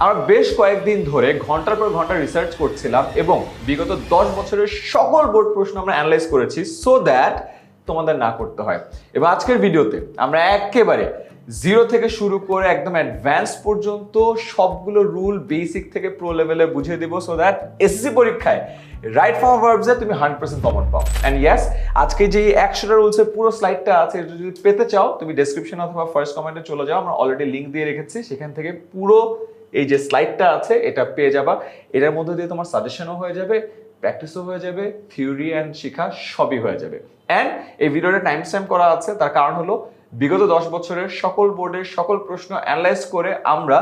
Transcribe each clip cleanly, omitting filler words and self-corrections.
আমরা বেশ কয়েকদিন ধরে ঘন্টার পর ঘন্টা রিসার্চ করছিলাম এবং বিগত 10 বছরের সকল বোর্ড প্রশ্ন আমরা অ্যানালাইজ করেছি সো দ্যাট তোমাদের না করতে হয়। এবং আজকের ভিডিওতে আমরা একেবারে জিরো থেকে শুরু করে একদম অ্যাডভান্স পর্যন্ত সবগুলো রুল বেসিক থেকে প্রো লেভেলে বুঝিয়ে দিব সো দ্যাট এসএসসি পরীক্ষায় রাইট ফর্ম ভার্বসে তুমি 100% কমন পাও। অ্যান্ড ইয়েস, আজকে যে 100টা রুলসের পুরো স্লাইডটা আছে এটা যদি পেতে চাও তুমি ডেসক্রিপশন অথবা ফার্স্ট কমেন্টে চলে যাও, আমরা অলরেডি লিঙ্ক দিয়ে রেখেছি, সেখান থেকে পুরো এই যে স্লাইডটা আছে এটা পেয়ে যাবা। এটার মধ্যে দিয়ে তোমার সাজেশনও হয়ে যাবে, প্র্যাকটিসও হয়ে যাবে, থিওরি অ্যান্ড শিখা সবই হয়ে যাবে। অ্যান্ড এই ভিডিওটা টাইম স্ট্যাম্প করা আছে, তার কারণ হলো বিগত 10 বছরের সকল বোর্ডের সকল প্রশ্ন অ্যানালাইজ করে আমরা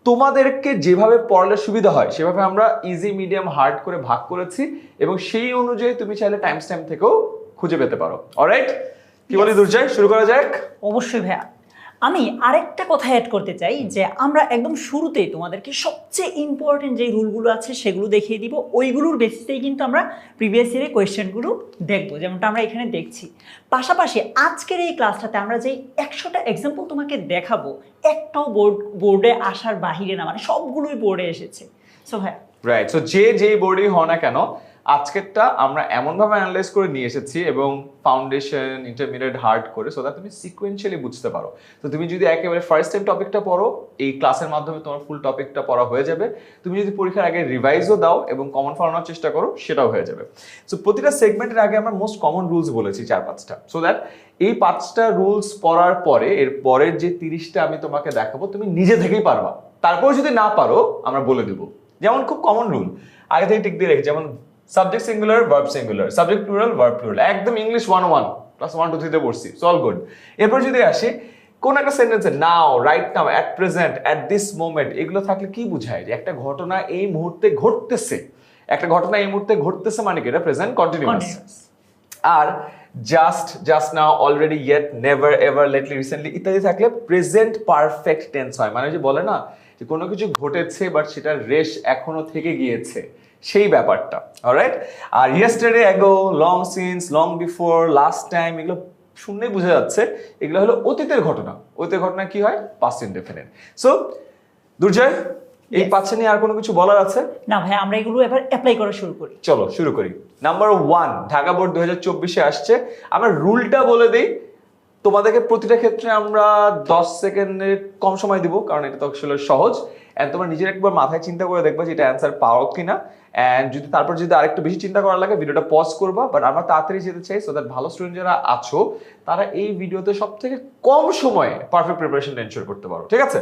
তোমাদেরকে যেভাবে পড়ালে সুবিধা হয় সেভাবে আমরা ইজি মিডিয়াম হার্ড করে ভাগ করেছি এবং সেই অনুযায়ী তুমি চাইলে টাইম স্ট্যাম্প থেকেও খুঁজে পেতে পারো। অলরাইট, কি বলি দুর্জয়, শুরু করা যাক? অবশ্যই ভাইয়া, আমি আরেকটা কথা অ্যাড করতে চাই যে আমরা একদম শুরুতেই তোমাদেরকে সবচেয়ে ইম্পর্টেন্ট যে রুলগুলো আছে সেগুলো দেখিয়ে দিব। ওইগুলোর বেসিসেই কিন্তু আমরা প্রিভিয়াস ইয়ারের কোয়েশ্চেনগুলো দেখবো, যেমনটা আমরা এখানে দেখছি। পাশাপাশি আজকের এই ক্লাসটাতে আমরা যে 100টা এক্সাম্পল তোমাকে দেখাবো, একটাও বোর্ডে আসার বাহিরে না, মানে সবগুলোই বোর্ডে এসেছে। সো ভাইয়া রাইট, সো যেই বোর্ডেই হও না কেন আজকেরটা আমরা এমনভাবে অ্যানালাইজ করে নিয়ে এসেছি এবং ফাউন্ডেশন ইন্টারমিডিয়েট হার্ড করে সো দ্যাট তুমি সিকোয়েন্সিয়ালি বুঝতে পারো। তো তুমি যদি একেবারে ফার্স্ট টাইম টপিকটা পড়ো, এই ক্লাসের মাধ্যমে তোমার ফুল টপিকটা পড়া হয়ে যাবে। তুমি যদি পরীক্ষার আগে রিভাইজও দাও এবং কমন ফলানোর চেষ্টা করো সেটাও হয়ে যাবে। সো প্রতিটা সেগমেন্টের আগে আমরা মোস্ট কমন রুলস বলেছি 4-5টা, সো দ্যাট এই 5টা রুলস পড়ার পরে এর পরের যে 30টা আমি তোমাকে দেখাবো তুমি নিজে থেকেই পারবা। তারপর যদি না পারো আমরা বলে দেবো। যেমন খুব কমন রুল আগে থেকে টিক দিয়ে রেখে, যেমন subject singular verb singular, subject plural verb plural, একদম ইংলিশ 101 ক্লাস 1 2 3 তে পড়ছি, সো অল গুড। এরপর যদি আসি কোন একটা সেন্টেন্সে now, right now, at present, at this moment, এগুলো থাকলে কি বোঝায়? যে একটা ঘটনা এই মুহূর্তে ঘটতেছে, একটা ঘটনা এই মুহূর্তে ঘটতেছে মানে কি এটা প্রেজেন্ট কন্টিনিউয়াস। আর just now, already, yet, never, ever, lately, recently ইত্যাদি থাকলে প্রেজেন্ট পারফেক্ট টেন্স হয়। মানে যে বলে না যে কোনো কিছু ঘটেছে বাট সেটার রেশ এখনো থেকে গিয়েছে, সেই ব্যাপারটা। অলরাইট, আর yesterday, ago, long since, long before, last time, এগুলো শুনলেই বোঝা যাচ্ছে এগুলো হলো অতীতের ঘটনা। অতীতের ঘটনা কি হয়? Past indefinite. সো দুর্জয়, এই 5 নিয়ে আর কোনো কিছু বলার আছে? না ভাই, আমরা এগুলো এবার অ্যাপ্লাই করা শুরু করি। চলো শুরু করি। নাম্বার 1, ঢাকা বোর্ড 2024-এ আসছে। আমরা রুলটা বলে দিই, তোমাদেরকে প্রতিটা ক্ষেত্রে আমরা 10 সেকেন্ডের কম সময় দিব কারণ এটা তো আসলে সহজ। এন্ড তোমরা নিজের একবার মাথায় চিন্তা করে দেখবা যে এটা অ্যান্সার পাও কিনা। এন্ড যদি তারপর যদি আরেকটু বেশি চিন্তা করার লাগে ভিডিওটা পজ করবা, বাট আমরা তাড়াতাড়ি যেতে চাই সো দ্যাট ভালো স্টুডেন্ট যারা আছো তারা এই ভিডিওতে সবথেকে কম সময়ে পারফেক্ট প্রিপারেশন এনশিওর করতে পারো। ঠিক আছে,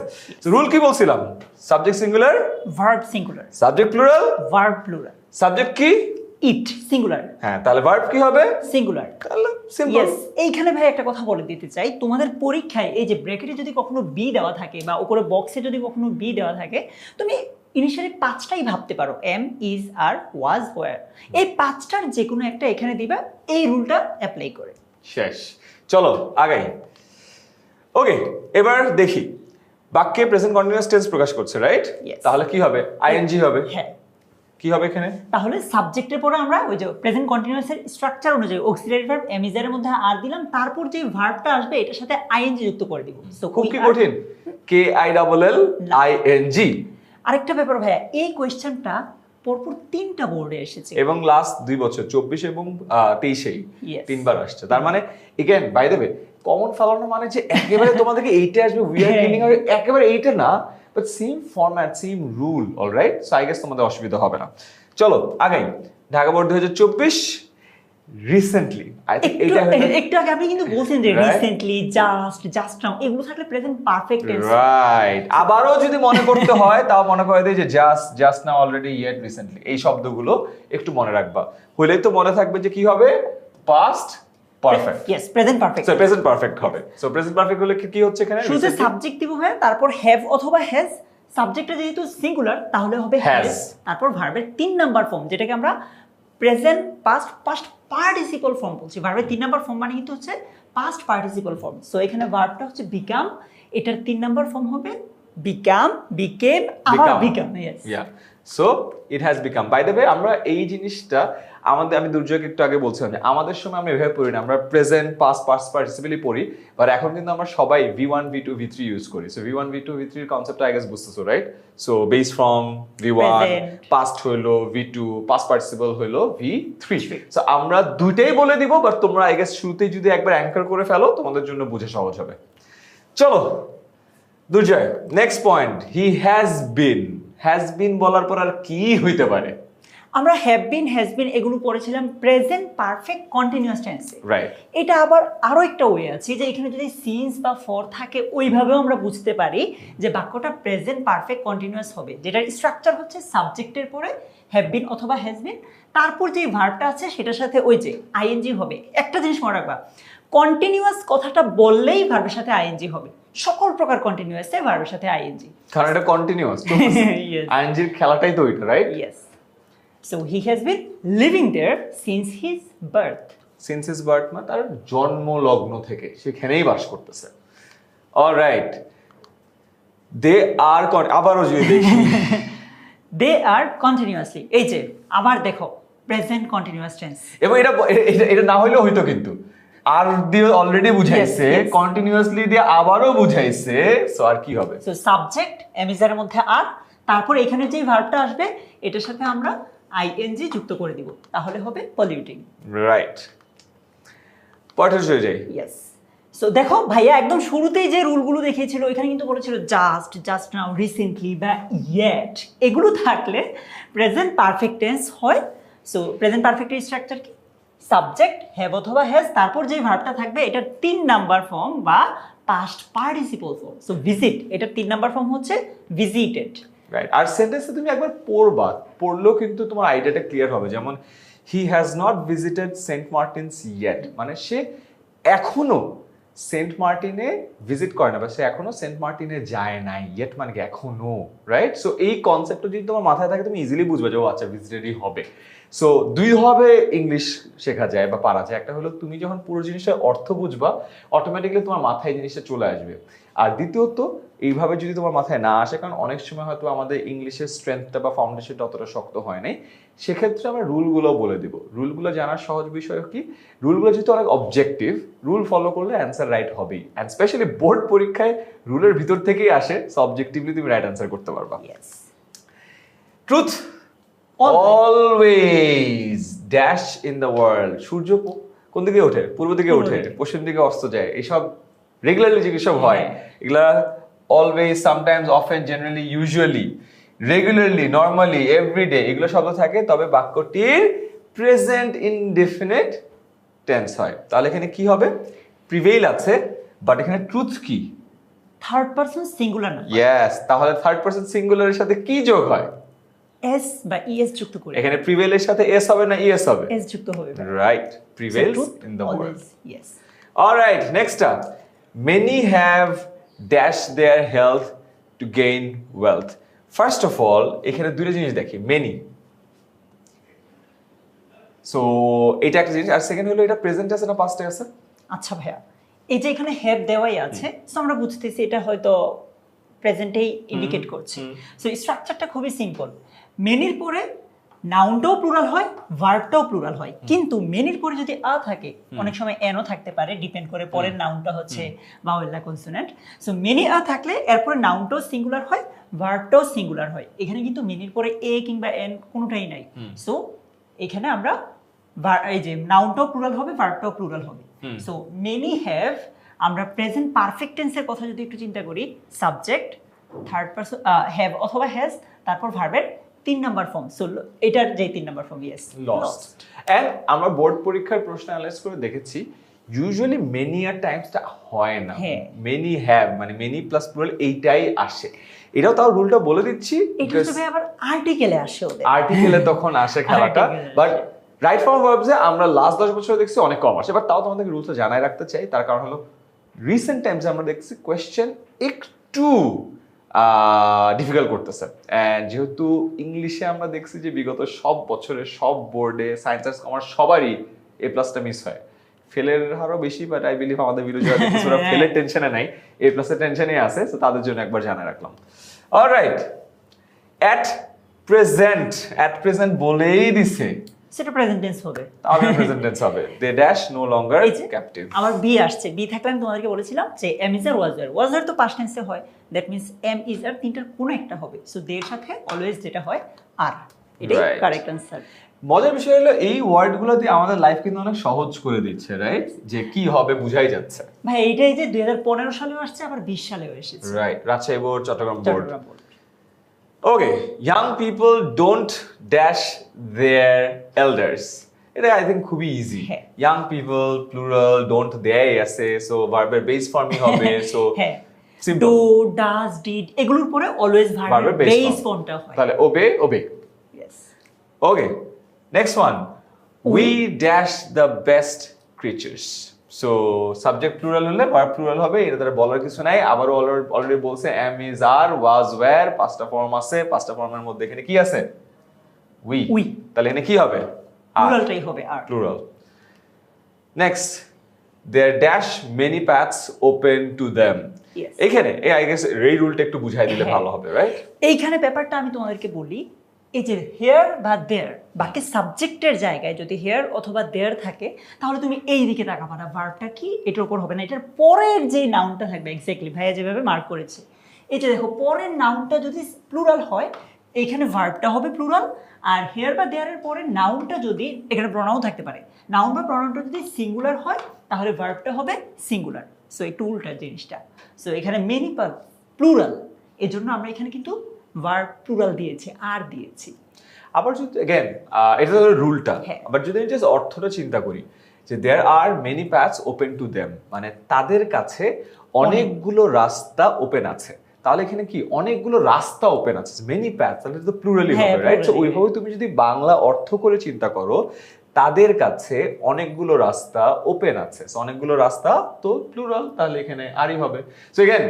রুল কি বলছিলাম? Subject singular, verb singular, subject plural, verb plural, subject কি? ইট সিঙ্গুলার। হ্যাঁ, তাহলে ভার্ব কি হবে? সিঙ্গুলার। তাহলে সিম্পল। ইয়েস, এইখানে ভাই একটা কথা বলে দিতে চাই, তোমাদের পরীক্ষায় এই যে ব্র্যাকেটে যদি কখনো বি দেওয়া থাকে বা উপরে বক্সে যদি কখনো বি দেওয়া থাকে, তুমি ইনিশিয়ালি 5টাই ভাবতে পারো, am, is, are, was, were. এই 5টার যে কোনো একটা এখানে দিবা এই রুলটা অ্যাপ্লাই করে। শেষ, চলো আগাই। ওকে, এবার দেখি বাক্যে প্রেজেন্ট কন্টিনিউয়াস টেন্স প্রকাশ করছে, রাইট? Yes. তাহলে কি হবে? আইএনজি হবে। হ্যাঁ, কি হবে এখানে? তাহলে সাবজেক্টের পরে আমরা ওই যে প্রেজেন্ট কন্টিনিউয়াসের স্ট্রাকচার অনুযায়ী অক্সিলারি ভার্ব এম ইজ এর মধ্যে আর দিলাম, তারপর যে ভার্বটা আসবে এটার সাথে আইএনজি যুক্ত করে দিব। সো খুব কি কঠিন? K I double L I N G. আরেকটা ব্যাপার ভাইয়া, এই কোয়েশ্চেনটা পরপর 3টা বোর্ডে এসেছে এবং লাস্ট 2 বছর 24 এবং 23-এই Yes. 3বার আসছে। তার মানে again by the way common ফলানো মানে যে একেবারে তোমাদেরকে এইটা আসবে উই আর কিলিং, আর একেবারে এইটা না, but same format, same rule. Alright, so I guess তোমাদের অসুবিধা হবে না। চলো আগাই। Dhaka board 2024 recently, I think এইটা একটু আগে আপনি কিন্তু বলছেন যে Right? রিসেন্টলি, জাস্ট নাও, এগুলো থাকলে প্রেজেন্ট পারফেক্ট টেন্স। রাইট, আবারও যদি মনে করতে হয় তাও মনে করে দিই যে just now, already, yet, recently, এই শব্দগুলো একটু মনে রাখবা। হলেই তো মনে থাকবে যে কি হবে? Past perfect. Yes, present perfect. So present perfect হবে। সো প্রেজেন্ট পারফেক্ট হলে কি হচ্ছে এখানে? শুরুতে সাবজেক্ট দিব ভাই, তারপর হ্যাভ অথবা হ্যাজ। সাবজেক্টটা যেহেতু সিঙ্গুলার তাহলে হবে হ্যাজ, তারপর ভার্বের 3 নাম্বার ফর্ম যেটাকে আমরা প্রেজেন্ট পাস্ট পার্টিসিপল ফর্ম বলছি। ভার্বের 3 নাম্বার ফর্ম মানে কিন্তু হচ্ছে পাস্ট পার্টিসিপল ফর্ম। সো এখানে ভার্বটা হচ্ছে বিকাম, এটার 3 নাম্বার ফর্ম হবে became আবার become yes Yeah. So it has become. By the way, আমরা এই জিনিসটা আমি দুর্যোগ একটু আগে বলছিলাম যে আমাদের সময় আমরা এভাবে পড়ি না, আমরা প্রেজেন্ট পাস্ট পার্টিসিপেলই পড়ি, বাট এখন কিন্তু আমরা সবাই V1 V2 V3 ইউজ করি। সো V1 V2 V3 এর কনসেপ্টটা আই গেস বুঝতেছো, right? So base form V1, Present. Past হইলো V2, পাস্ট পার্টিসিপেল হইলো V3। সো আমরা দুইটাই বলে দিব, বাট তোমরা আই গেস শুরুতেই যদি একবার অ্যাঙ্কার করে ফেলো তোমাদের জন্য বুঝে সহজ হবে। চলো Durjoy, next point, he has been বলার পর আর কি হইতে পারে? আমরা হ্যাভ বিন হ্যাজ বিন এগুলো পড়েছিলাম প্রেজেন্ট পারফেক্ট কন্টিনিউয়াস টেন্সে। রাইট। এটা আবার আরো একটা ওয়ে আছে যে এখানে যদি সিন্স বা ফর থাকে ওইভাবেও আমরা বুঝতে পারি যে বাক্যটা প্রেজেন্ট পারফেক্ট কন্টিনিউয়াস হবে, যেটার স্ট্রাকচার হচ্ছে সাবজেক্টের পরে হ্যাভ বিন অথবা হ্যাজ বিন, তারপর যে ভার্বটা আছে সেটার সাথে ওই যে আইএনজি হবে। একটা জিনিস মনে রাখবা, কন্টিনিউয়াস কথাটা বললেই ভার্বের সাথে আইএনজি হবে, সকল প্রকার কন্টিনিউয়াসে ভার্বের সাথে আইএনজি, কারণ এটা কন্টিনিউয়াস। Yes. আইএনজির খেলাটাই তো এটা, right? Yes. So he has been living there since his birth. Since his birth মানে তার জন্ম লগ্ন থেকে সেখানেই বাস করতেছে। অলরাইট, দে আর আবারও যদি দেখি They are continuously, এই যে আবার দেখো প্রেজেন্ট কন্টিনিউয়াস টেন্স, এবং এটা না হইলেও হইতো, কিন্তু আর দিয়ে অলরেডি বুঝাইছে, Yes, yes. কন্টিনিউয়াসলি দিয়ে আবারও বুঝাইছে, সো আর কি হবে? সো সাবজেক্ট এমিজারের মধ্যে আর, তারপর এখানে যে ভার্বটা আসবে এটার সাথে আমরা আইএনজি যুক্ত করে দিব, তাহলে হবে পলিউটিং। রাইট, পয়েন্ট হয়ে যায়। ইয়েস। সো দেখো ভাইয়া একদম শুরুতেই যে রুলগুলো দেখিয়েছিল এখানে কিন্তু বলেছিল জাস্ট নাও, রিসেন্টলি বা ইয়েট, এগুলো থাকলে প্রেজেন্ট পারফেক্ট টেন্স হয়। সো প্রেজেন্ট পারফেক্টের স্ট্রাকচার কি? সাবজেক্ট হ্যাভ অথবা হ্যাজ, তারপর যে ভার্বটা থাকবে এটার 3 নাম্বার ফর্ম বা past participle form. So visit, এটার 3 নাম্বার ফর্ম হচ্ছে ভিজিটেড। রাইট, আর সেন্টেন্সে তুমি একবার পড়বা, পড়লেও কিন্তু তোমার আইডিয়াটা ক্লিয়ার হবে। যেমন he has not visited Saint Martin's yet, মানে সে এখনো সেন্ট মার্টিনে ভিজিট করে না, বা সে এখনো সেন্ট মার্টিনে যায় নাই। ইয়েট মানে কি এখনো, রাইট? সো এই কনসেপ্টটা যদি তোমার মাথায় থাকে তুমি ইজিলি বুঝবে যে ও আচ্ছা ভিজিটেডই হবে। সো দুইভাবে ইংলিশ শেখা যায় বা পারা যায়। একটা হলো তুমি যখন পুরো জিনিসটার অর্থ বুঝবা অটোমেটিক্যালি তোমার মাথায় জিনিসটা চলে আসবে, আর দ্বিতীয়ত এইভাবে যদি তোমার মাথায় না আসে, কারণ অনেক সময় হয়তো আমাদের ইংলিশের স্ট্রেংথটা বা ফাউন্ডেশনটা অতটা শক্ত হয় নাই, সেক্ষেত্রে আমরা রুলগুলো বলে দিব। রুলগুলো জানার সহজ বিষয় কি, রুলগুলো যেহেতু অনেক অবজেক্টিভ, রুল ফলো করলে অ্যান্সার রাইট হবেই। অ্যান্ড স্পেশালি বোর্ড পরীক্ষায় রুলের ভিতর থেকেই আসে, সো অবজেক্টিভলি তুমি রাইট অ্যান্সার করতে পারবা। Yes. Truth always dash in the world. সূর্য কোন দিকে ওঠে? পূর্ব দিকে ওঠে, পশ্চিম দিকে অস্ত যায়। এইসব রেগুলারলি যে সব হয়, এগুলা always, sometimes, often, generally, usually, regularly, normally, everyday, এগুলো শব্দ থাকে, তবে বাক্যটির প্রেজেন্ট ইনডেফিনিট টেন্স হয়। তাহলে এখানে কি হবে? প্রিভেইল আছে, বাট এখানে ট্রুথ কি? থার্ড পারসন সিঙ্গুলার না, ইয়েস, তাহলে থার্ড পারসন সিঙ্গুলারের সাথে কি যোগ হয়? এস বা ইএস যুক্ত করে। এখানে প্রিভেইলের সাথে এস হবে না ইএস হবে? এস যুক্ত হবে। Right, prevails in the world. Yes. Alright, next up, many have dash their health to gain wealth. First of all এখানে দুটো জিনিস দেখি, মেনি, সো এটা একটা জিনিস, আর সেকেন্ড হলো এটা প্রেজেন্ট আছে না পাস্টে আছে? আচ্ছা ভাইয়া, এই যে এখানে হ্যাভ দেওয়াই আছে, সো আমরা বুঝতেছি এটা হয়তো প্রেজেন্টেই ইন্ডিকেট করছে। সো স্ট্রাকচারটা খুবই সিম্পল। মেনির পরে নাউনটাও প্লুরাল হয়, ভার্বটাও প্লুরাল হয়, কিন্তু মেনির পরে যদি আ থাকে, অনেক সময় এনও থাকতে পারে, ডিপেন্ড করে পরের নাউনটা হচ্ছে ভাওয়েল না কনসোনেন্ট। সো মেনি আ থাকলে এরপরে নাউনটাও সিঙ্গুলার হয়, ভার্বটাও সিঙ্গুলার হয়। এখানে কিন্তু মেনির পরে এ কিংবা এন কোনোটাই নাই। সো এখানে আমরা এই যে নাউনটাও প্লুরাল হবে, ভার্বটাও প্লুরাল হবে। সো মেনি হ্যাভ, আমরা প্রেজেন্ট পারফেক্ট টেন্সের কথা যদি একটু চিন্তা করি, সাবজেক্ট, থার্ড পারসন হ্যাভ অথবা হ্যাজ, তারপর ভার্বের 3 নাম্বার ফর্ম। সো এটার যে 3 number form, yes, lost. And আমরা বোর্ড পরীক্ষার প্রশ্ন অ্যানালাইজ করে দেখেছি ইউজুয়ালি মেনি আর টাইমসটা হয় না, মেনি হ্যাভ মানে মেনি প্লাস প্লুরাল এইটাই আসে। এটাও তাও রুলটা বলে দিচ্ছি, এটা তবে আবার আর্টিকেলে আসে, ওদের আর্টিকেলে তখন আসে খেলাটা, বাট রাইট ফর্ম ভার্বসে আমরা লাস্ট 10 বছরে দেখছি অনেক কম আসে। বাট তাও তোমাদেরকে রুলটা জানাই রাখতে চাই, তার কারণ হলো রিসেন্ট টাইমসে আমরা দেখছি কোয়েশ্চেন একটু ডিফিকাল্ট করতেছে। অ্যান্ড যেহেতু ইংলিশে আমরা দেখছি যে বিগত সব বছরে সব বোর্ডে সায়েন্স আর্টস কমার্স সবারই এ প্লাসটা মিস হয়, ফেলের হারও বেশি, বাট আই বিলিভ আমাদের ভিডিও যারা দেখতেছে ওরা ফেলের টেনশনে নাই, এ প্লাসের টেনশনে আছে, তো তাদের জন্য একবার জানা রাখলাম। অলরাইট, অ্যাট প্রেজেন্ট বলেই দিছে, সেটা প্রেজেন্ট টেন্স হবে, তাহলে প্রেজেন্ট টেন্স হবে। They dash no longer captive. আমার বি আসছে, বি থাকলে আমি তোমাদেরকে বলেছিলাম যে এম ইজ আর ওয়াজ আর তো পাস্ট টেন্সে হয়, দ্যাট মিন্স এম ইজ আর তিনটার কোনো একটা হবে, সো দের সাথে অলওয়েজ যেটা হয় আর, এটাই Right. Correct answer. মজার বিষয় হলো এই ওয়ার্ডগুলো দিয়ে আমাদের লাইফ কিন্তু অনেক সহজ করে দিচ্ছে, রাইট? যে কি হবে বুঝাই যাচ্ছে। ভাই এইটাই যে 2015 সালেও আসছে, আবার 20 সালেও এসেছে। Right, Rajshahi board, Chittagong board. Chittagong board. Okay, young people don't dash their elders. এটা আই থিঙ্ক খুবই ইজি। হ্যাঁ। ইয়াং পিপল প্লুরাল, ডোন্ট দেয় আছে, সো ভার্বের বেস ফর্মই হবে, সো হ্যাঁ, সিম্পল। ডু, ডাজ, ডিড এগুলোর পরে অলওয়েজ ভার্বের ভার্বের বেস বেস ফর্ম। ফর্মটা হয়। তাহলে ওবে। Yes. Okay, next one. We dash the best creatures. So subject plural হলে verb plural হবে, এটা দ্বারা বলার কিছু নাই। আবারও অলরেডি বলছে am is are was were, পাঁচটা ফর্ম আছে, পাঁচটা ফর্মের মধ্যে এখানে কি আছে? We. তাহলে এখানে কি হবে? প্লুরালটাই হবে আর। Plural. Next, there dash many paths open to them. Yes. এখানে I guess এই রুলটা একটু বুঝাই দিলে ভালো হবে, রাইট? এইখানে ব্যাপারটা আমি তোমাদেরকে বলি, এই যে হেয়ার বা দেয়ার, বাকি সাবজেক্টের জায়গায় যদি হেয়ার অথবা দেয়ার থাকে, তাহলে তুমি এই দিকে তাকাবা না, ভার্বটা কি এটার উপর হবে না, এটার পরের যে নাউনটা থাকবে, এক্স্যাক্টলি ভাইয়া যেভাবে মার্ক করেছে, এই যে দেখো পরের নাউনটা যদি প্লুরাল হয়, এইখানে ভার্বটা হবে প্লুরাল, আর হেয়ার বা দেয়ারের পরে নাউনটা যদি, এখানে প্রনাউন থাকতে পারে, নাউন বা প্রনাউনটা যদি সিঙ্গুলার হয়, তাহলে ভার্বটা হবে সিঙ্গুলার। সো একটু উল্টা জিনিসটা। সো এখানে মেনি প্লুরাল, এজন্য আমরা এখানে কিন্তু ভার্ব প্লুরাল দিয়েছি, আর দিয়েছি। আবার যদি अगेन এটা হলো রুলটা, হ্যাঁ। আবার যদি আমি জাস্ট অর্থটা চিন্তা করি যে there are many paths open to them, মানে তাদের কাছে অনেকগুলো রাস্তা ওপেন আছে, তাহলে এখানে কি অনেকগুলো রাস্তা ওপেন আছে, মেনি প্যাথস, তাহলে তো প্লুরালই হ্যাঁ, হবে, রাইট? সো plural-ই। ওইভাবে তুমি যদি বাংলা অর্থ করে চিন্তা করো, তাদের কাছে অনেকগুলো রাস্তা ওপেন আছে, সো অনেকগুলো রাস্তা তো প্লুরাল, তাহলে এখানে আরই হবে। সো अगेन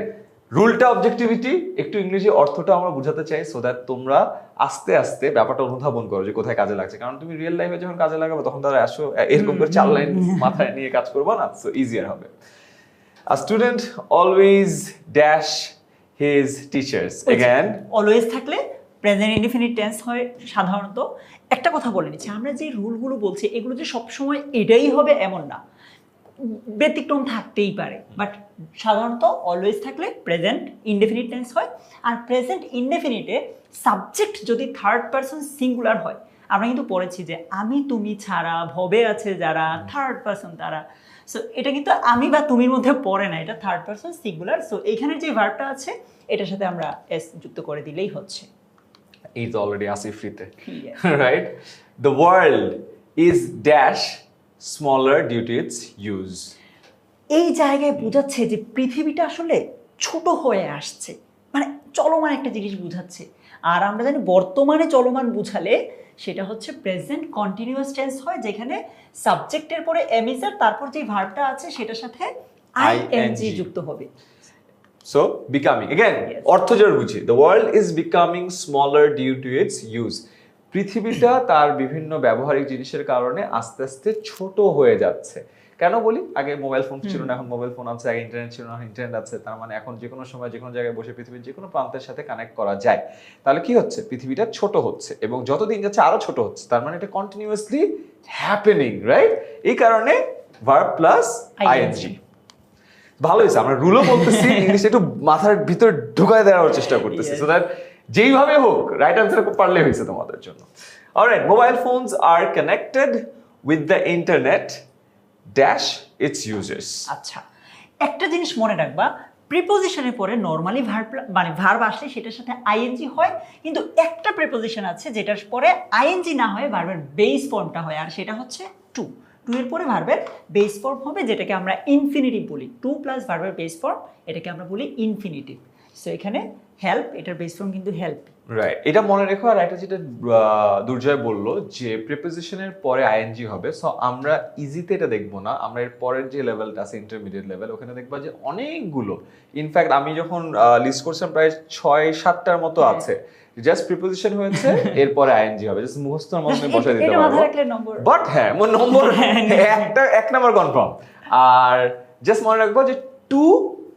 রুলটা অবজেক্টিভিটি, একটু ইংরেজি অর্থটা আমরা বোঝাতে চাই, সো দ্যাট তোমরা আস্তে আস্তে ব্যাপারটা অনুধাবন করো যে কোথায় কাজে লাগছে, কারণ তুমি রিয়েল লাইফে যখন কাজে লাগাবে তখন তারা আসো এরকম করে 4 লাইন মাথায় নিয়ে কাজ করবা না, সো ইজিয়ার হবে। আ student always dash his teachers. Again always থাকলে প্রেজেন্ট ইনডিফিনিট টেন্স হয় সাধারণত। একটা কথা বলে নিচ্ছি, আমরা যে রুলগুলো বলছি এগুলো যে সবসময় এটাই হবে এমন না, ব্যতিক্রম থাকতেই পারে, বাট সাধারণত অলওয়েজ থাকলে প্রেজেন্ট ইনডেফিনিট টেন্স হয়। আর প্রেজেন্ট ইনডেফিনিটে সাবজেক্ট যদি থার্ড পারসন সিঙ্গুলার হয়, আমরা কিন্তু পড়েছি যে আমি তুমি ছাড়া, ভবে আছে যারা, থার্ড পারসন তারা, সো এটা কিন্তু আমি বা তুমির মধ্যে পড়ে না, এটা থার্ড পারসন সিঙ্গুলার। সো এইখানে যে ভার্বটা আছে এটার সাথে আমরা এস যুক্ত করে দিলেই হচ্ছে। এই তো অলরেডি আসি ফ্রিতে, Yes. Right? The world is dash smaller due to its use. এই জায়গায় বোঝাচ্ছে যে পৃথিবীটা আসলে ছোট হয়ে আসছে, মানে চলমান একটা জিনিস বোঝাচ্ছে। আর আমরা জানি বর্তমানে চলমান বুঝালে সেটা হচ্ছে প্রেজেন্ট কন্টিনিউয়াস টেন্স হয়, যেখানে সাবজেক্টের পরে এমিজার, তারপর যে ভার্বটা আছে সেটার সাথে আইএনজি যুক্ত হবে। So becoming, again Yes. অর্থ জোর বুঝি, the world is becoming smaller due to its use. পৃথিবীটা তার বিভিন্ন ব্যবহারিক জিনিসের কারণে আস্তে আস্তে ছোট হয়ে যাচ্ছে। কেন বলি? আগে মোবাইল ফোন ছিল না, এখন মোবাইল ফোন আছে, আগে ইন্টারনেট ছিল না, এখন ইন্টারনেট আছে, তার মানে এখন যে কোনো সময় যে কোনো জায়গায় বসে পৃথিবীর যে কোনো প্রান্তের সাথে কানেক্ট করা যায়। তাহলে কি হচ্ছে? পৃথিবীটা ছোট হচ্ছে, এবং যতদিন যাচ্ছে আরো ছোট হচ্ছে, তার মানে এটা কন্টিনিউয়াসলি হ্যাপেনিং, রাইট? এই কারণে ভার্ব প্লাস আইএনজি। ভালো হয়েছে, আমরা রুলও বলতেছি, ইংলিশ একটু মাথার ভিতর ঢুকায় দেওয়ার চেষ্টা করতেছি, সো দ্যাট যেইভাবে হোক রাইট আনসার পারলে হয়েছে তোমাদের জন্য। Alright, mobile phones are connected with the internet dash it's users. আচ্ছা, একটা জিনিস মনে রাখবা, প্রিপোজিশনের পরে নর্মালি ভার্ব, মানে ভার্ব আসলে সেটার সাথে আইএনজি হয়, কিন্তু একটা প্রিপোজিশন আছে যেটার পরে আইএনজি না হয় ভার্বের বেস ফর্মটা হয়, আর সেটা হচ্ছে টু। টু এর পরে ভার্বের বেস ফর্ম হবে, যেটাকে আমরা ইনফিনিটিভ বলি। টু প্লাস ভার্বের বেস ফর্ম, এটাকে আমরা বলি ইনফিনিটিভ। সো এখানে হেল্প, এটার বেস ফর্ম কিন্তু হেল্প। রাইট, এটা মনে রেখো। আর একটা যেটা দুর্জয় বললো যে প্রিপোজিশনের পরে আইএনজি হবে, সো আমরা ইজিতে এটা দেখবো না, আমরা এর পরের যে লেভেলটা আছে ইন্টারমিডিয়েট লেভেল, ওখানে দেখবা যে অনেকগুলো, ইনফ্যাক্ট আমি যখন লিস্ট করছিলাম প্রায় 6-7টার মতো আছে, জাস্ট প্রিপোজিশন হয়েছে এরপরে আইএনজি হবে, জাস্ট মুখস্থর মধ্যে বসায় দিতে এটা পারবো। মাথায় রাখলে নম্বর। বাট হ্যাঁ নম্বর এক নাম্বার কনফার্ম। আর জাস্ট মনে রাখবো যে টু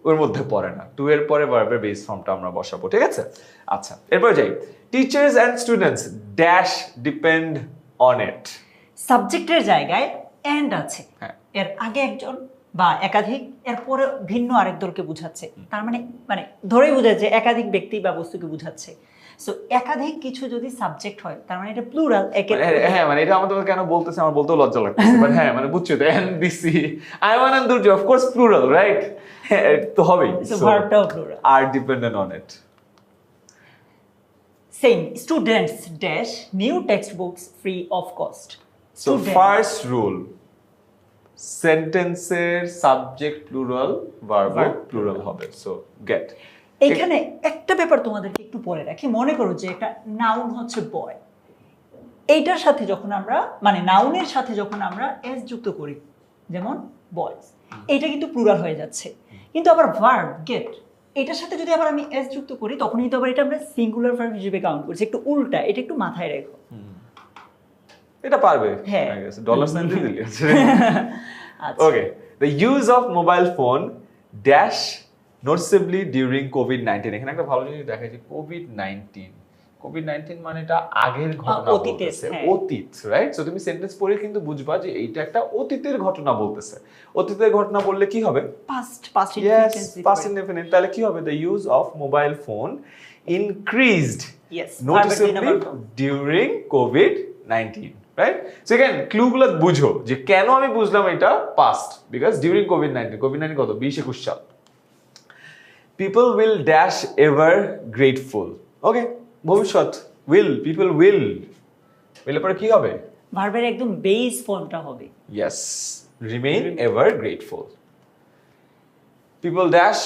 ওর মধ্যে পড়ে না, টু এর পরে ভার্বের বেস ফর্মটা আমরা বসাবো, ঠিক আছে? আচ্ছা এরপর যাই, teachers and students dash depend on it. সাবজেক্টের জায়গায় এন্ড আছে, হ্যাঁ। এর আগে একজন বা একাধিক, এরপরে ভিন্ন আরেক দলকে বোঝাচ্ছে, তার মানে মানে ধরেই বোঝাচ্ছে যে একাধিক ব্যক্তি বা বস্তুকে বোঝাচ্ছে। সো একাধিক কিছু যদি সাবজেক্ট হয় তার মানে এটা প্লুরাল। হ্যাঁ মানে এটা আমাদের কেন বলতেছে আমার বলতেও লজ্জা লাগতেছে, বাট হ্যাঁ মানে বুঝছো তো, এনবিসি আইওয়ান and Durjoy of course plural, right? তো হবেই, সো ভার্বটাও প্লুরাল। আর dependent on it. Same, students dash new text books free of cost. So first rule, সেন্টেন্সের সাবজেক্ট প্লুরাল, ভার্ব প্লুরাল হবে। So get. এখানে একটা ব্যাপার তোমাদেরকে একটু পরে রাখি, মনে করো যে একটা নাউন হচ্ছে বয়, এইটার সাথে যখন আমরা মানে নাউনের সাথে যখন আমরা এস যুক্ত করি, যেমন বয়স, এটা কিন্তু প্লুরাল হয়ে যাচ্ছে। কিন্তু আবার ভার্ব গেট, এটার সাথে যদি আবার আমি এস যুক্ত করি তখন কিন্তু আবার এটা আমরা সিঙ্গুলার ভার্ব হিসেবে কাউন্ট করছি। একটু উল্টা, এটা একটু মাথায় রেখো। এটা পারবে, হ্যাঁ। ডলার সাইন দিয়ে দিলি। আচ্ছা, okay, the use of mobile phone dash noticeably during কোভিড-19। এখানে একটা ভালো জিনিস দেখা যায়, কোভিড-19 মানে এটা আগের ঘটনা অতীতের, বলতেছে, হ্যাঁ। অতীত, রাইট? সো তুমি সেন্টেন্স পড়ে কিন্তু বুঝবা যে এইটা একটা অতীতের ঘটনা বলতেছে। অতীতের ঘটনা বললে কি হবে? Past yes, past indefinite. তাহলে কি হবে? The use of mobile phone increased noticeably during কোভিড-19, রাইট? সো এগেইন ক্লুগুলো বুঝো যে কেন আমি বুঝলাম এটা পাস্ট, বিকজ ডিউরিং কোভিড-19 কত 20-21 সাল। People will dash ever grateful. Okay, ভবিষ্যৎ, পিপল উইল এর পরে কি হবে? ভার্বের একদম বেস ফর্মটা হবে yes, remain ever grateful. People dash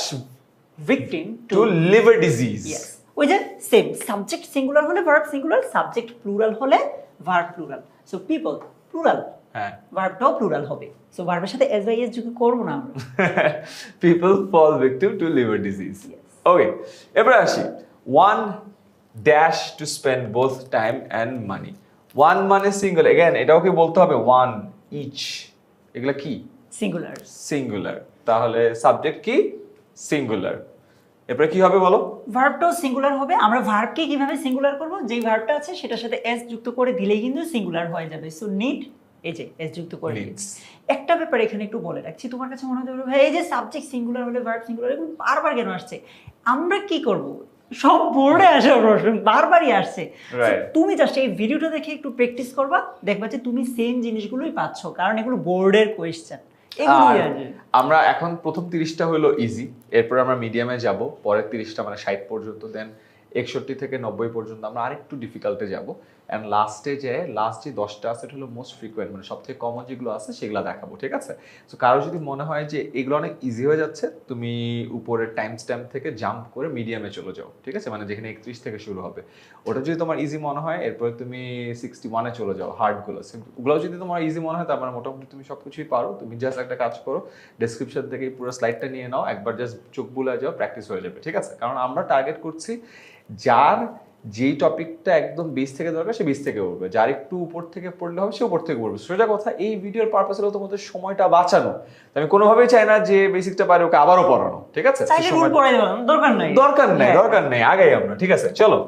victim to liver disease. Yes, ওই যে সেম, সাবজেক্ট সিঙ্গুলার হলে ভার্ব সিঙ্গুলার, সাবজেক্ট প্লুরাল হলে verb plural. So people plural, হ্যাঁ, ভার্বটাও প্লুরাল হবে। সো ভার্বের সাথে এস বাই এস যুক্ত করব না আমরা। People fall victim to liver disease. Okay, এবার আসি, one dash to spend both time and money. One মানে সিঙ্গল, এগেন এটাও কি বলতে হবে? ওয়ান, ইচ, এগুলা কি? সিঙ্গুলার। সিঙ্গুলার। তাহলে সাবজেক্ট কি? সিঙ্গুলার। এরপরে কি হবে বলো? ভার্বটাও সিঙ্গুলার হবে। আমরা ভার্বকে কিভাবে সিঙ্গুলার করব? যেই ভার্বটা আছে সেটার সাথে এস যুক্ত করে দিলেই কিন্তু সিঙ্গুলার হয়ে যাবে। সো নিড, এই যে এস যুক্ত করে Needs. একটা ব্যাপার এখানে একটু বলে রাখছি, তোমার কাছে মনে হতে পারে ভাই এই যে সাবজেক্ট সিঙ্গুলার হলে ভার্ব সিঙ্গুলার, এগুলো বারবার কেন আসছে? আমরা কি করব? সব বোর্ডে আসে প্রশ্ন, বারবারই আসছে। Right. তুমি জাস্ট এই ভিডিওটা দেখে একটু প্র্যাকটিস করবা, দেখবা যে তুমি সেম জিনিসগুলোই পাচ্ছ, কারণ এগুলো বোর্ডের কোয়েশ্চেন। এগুলোই আর আসে। আমরা এখন প্রথম 30টা হলো ইজি, এরপর আমরা মিডিয়ামে যাব, পরের 30টা মানে 60 পর্যন্ত, দেন 61 থেকে 90 পর্যন্ত আমরা আরেকটু ডিফিকাল্টে যাব, এন্ড লাস্টে যে লাস্ট যে 10টা আছে এটা হলো মোস্ট ফ্রিকোয়েন্ট, মানে সবথেকে কমন যেগুলো আছে সেগুলো দেখাবো, ঠিক আছে? সো কারো যদি মনে হয় যে এগুলো অনেক ইজি হয়ে যাচ্ছে, তুমি উপরের টাইম স্ট্যাম্প থেকে জাম্প করে মিডিয়ামে চলে যাও, ঠিক আছে? মানে যেখানে 31 থেকে শুরু হবে, ওটা যদি তোমার ইজি মনে হয় এরপরে তুমি 61-এ চলে যাও, হার্ডগুলো। ওগুলো যদি তোমার ইজি মনে হয় তার মানে মোটামুটি তুমি সবকিছুই পারো। তুমি জাস্ট একটা কাজ করো, ডেসক্রিপশন থেকে পুরো স্লাইডটা নিয়ে নাও, একবার জাস্ট চোখ বুলে যাও, প্র্যাকটিস হয়ে যাবে, ঠিক আছে? কারণ আমরা টার্গেট করছি যার যেই টপিকটা একদম বেস থেকে দরকার সে বেস থেকে পড়বে, যার একটু উপর থেকে পড়লে হবে সে উপর থেকে পড়বে। সোজা কথা, এই ভিডিওর পারপাস হলো তোমাদের সময়টা বাঁচানো। আমি কোনোভাবেই চাই না যে বেসিকটা পারে ওকে আবারও পড়ানো, ঠিক আছে? চাইলে রুল পড়াই দেব, দরকার নাই, দরকার নেই, আগাই আমরা, ঠিক আছে? চলো,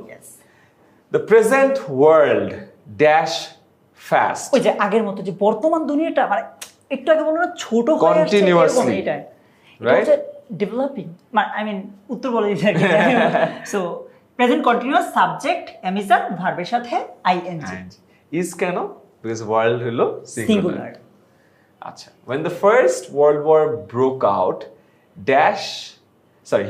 the present world dash fast. ওই যে আগের মতো যে বর্তমান দুনিয়াটা মানে একটু আগে বললো না ছোট হয়ে আসছে, Continuously. এটা Right? ডেভেলপিং, আই মিন উত্তর বলে দিতে আর কি। সো প্রেজেন্ট কন্টিনিউয়াস, সাবজেক্ট এমিসার, ভার্বের সাথে আইএনজি। ইজ কেন? বিকজ ওয়ার্ল্ড হলো সিঙ্গুলার। সিঙ্গুলার। আচ্ছা, when the first world war broke out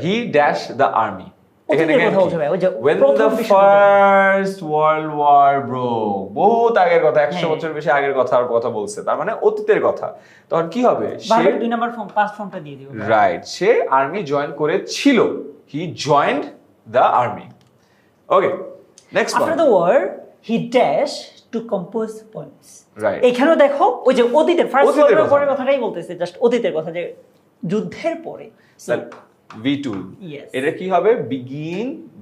he dashed the army. এখানে কথা বলছে ভাই, ওই যে when প্রথম the বিশ্বযুদ্ধ। first world war broke, বহুত আগের কথা, 100 হ্যাঁ। বছর বেশি আগের কথা বলছে, তার মানে অতীতের কথা। তখন কি হবে? ভার্বের 2 নাম্বার ফর্ম, পাস্ট ফর্মটা দিয়ে দিও। রাইট, সে আর্মি জয়েন করেছিল, he joined the army. Okay, next after the war he dash to compose poems. Right, এখানেও দেখো ওই যে অতীতের ফার্স্ট অতীতের ওয়ার্ল্ডের কথা। পরের কথাটাই বলতেছে, জাস্ট অতীতের কথা, যে যুদ্ধের পরে। So, V2, yes. এটা কি হবে?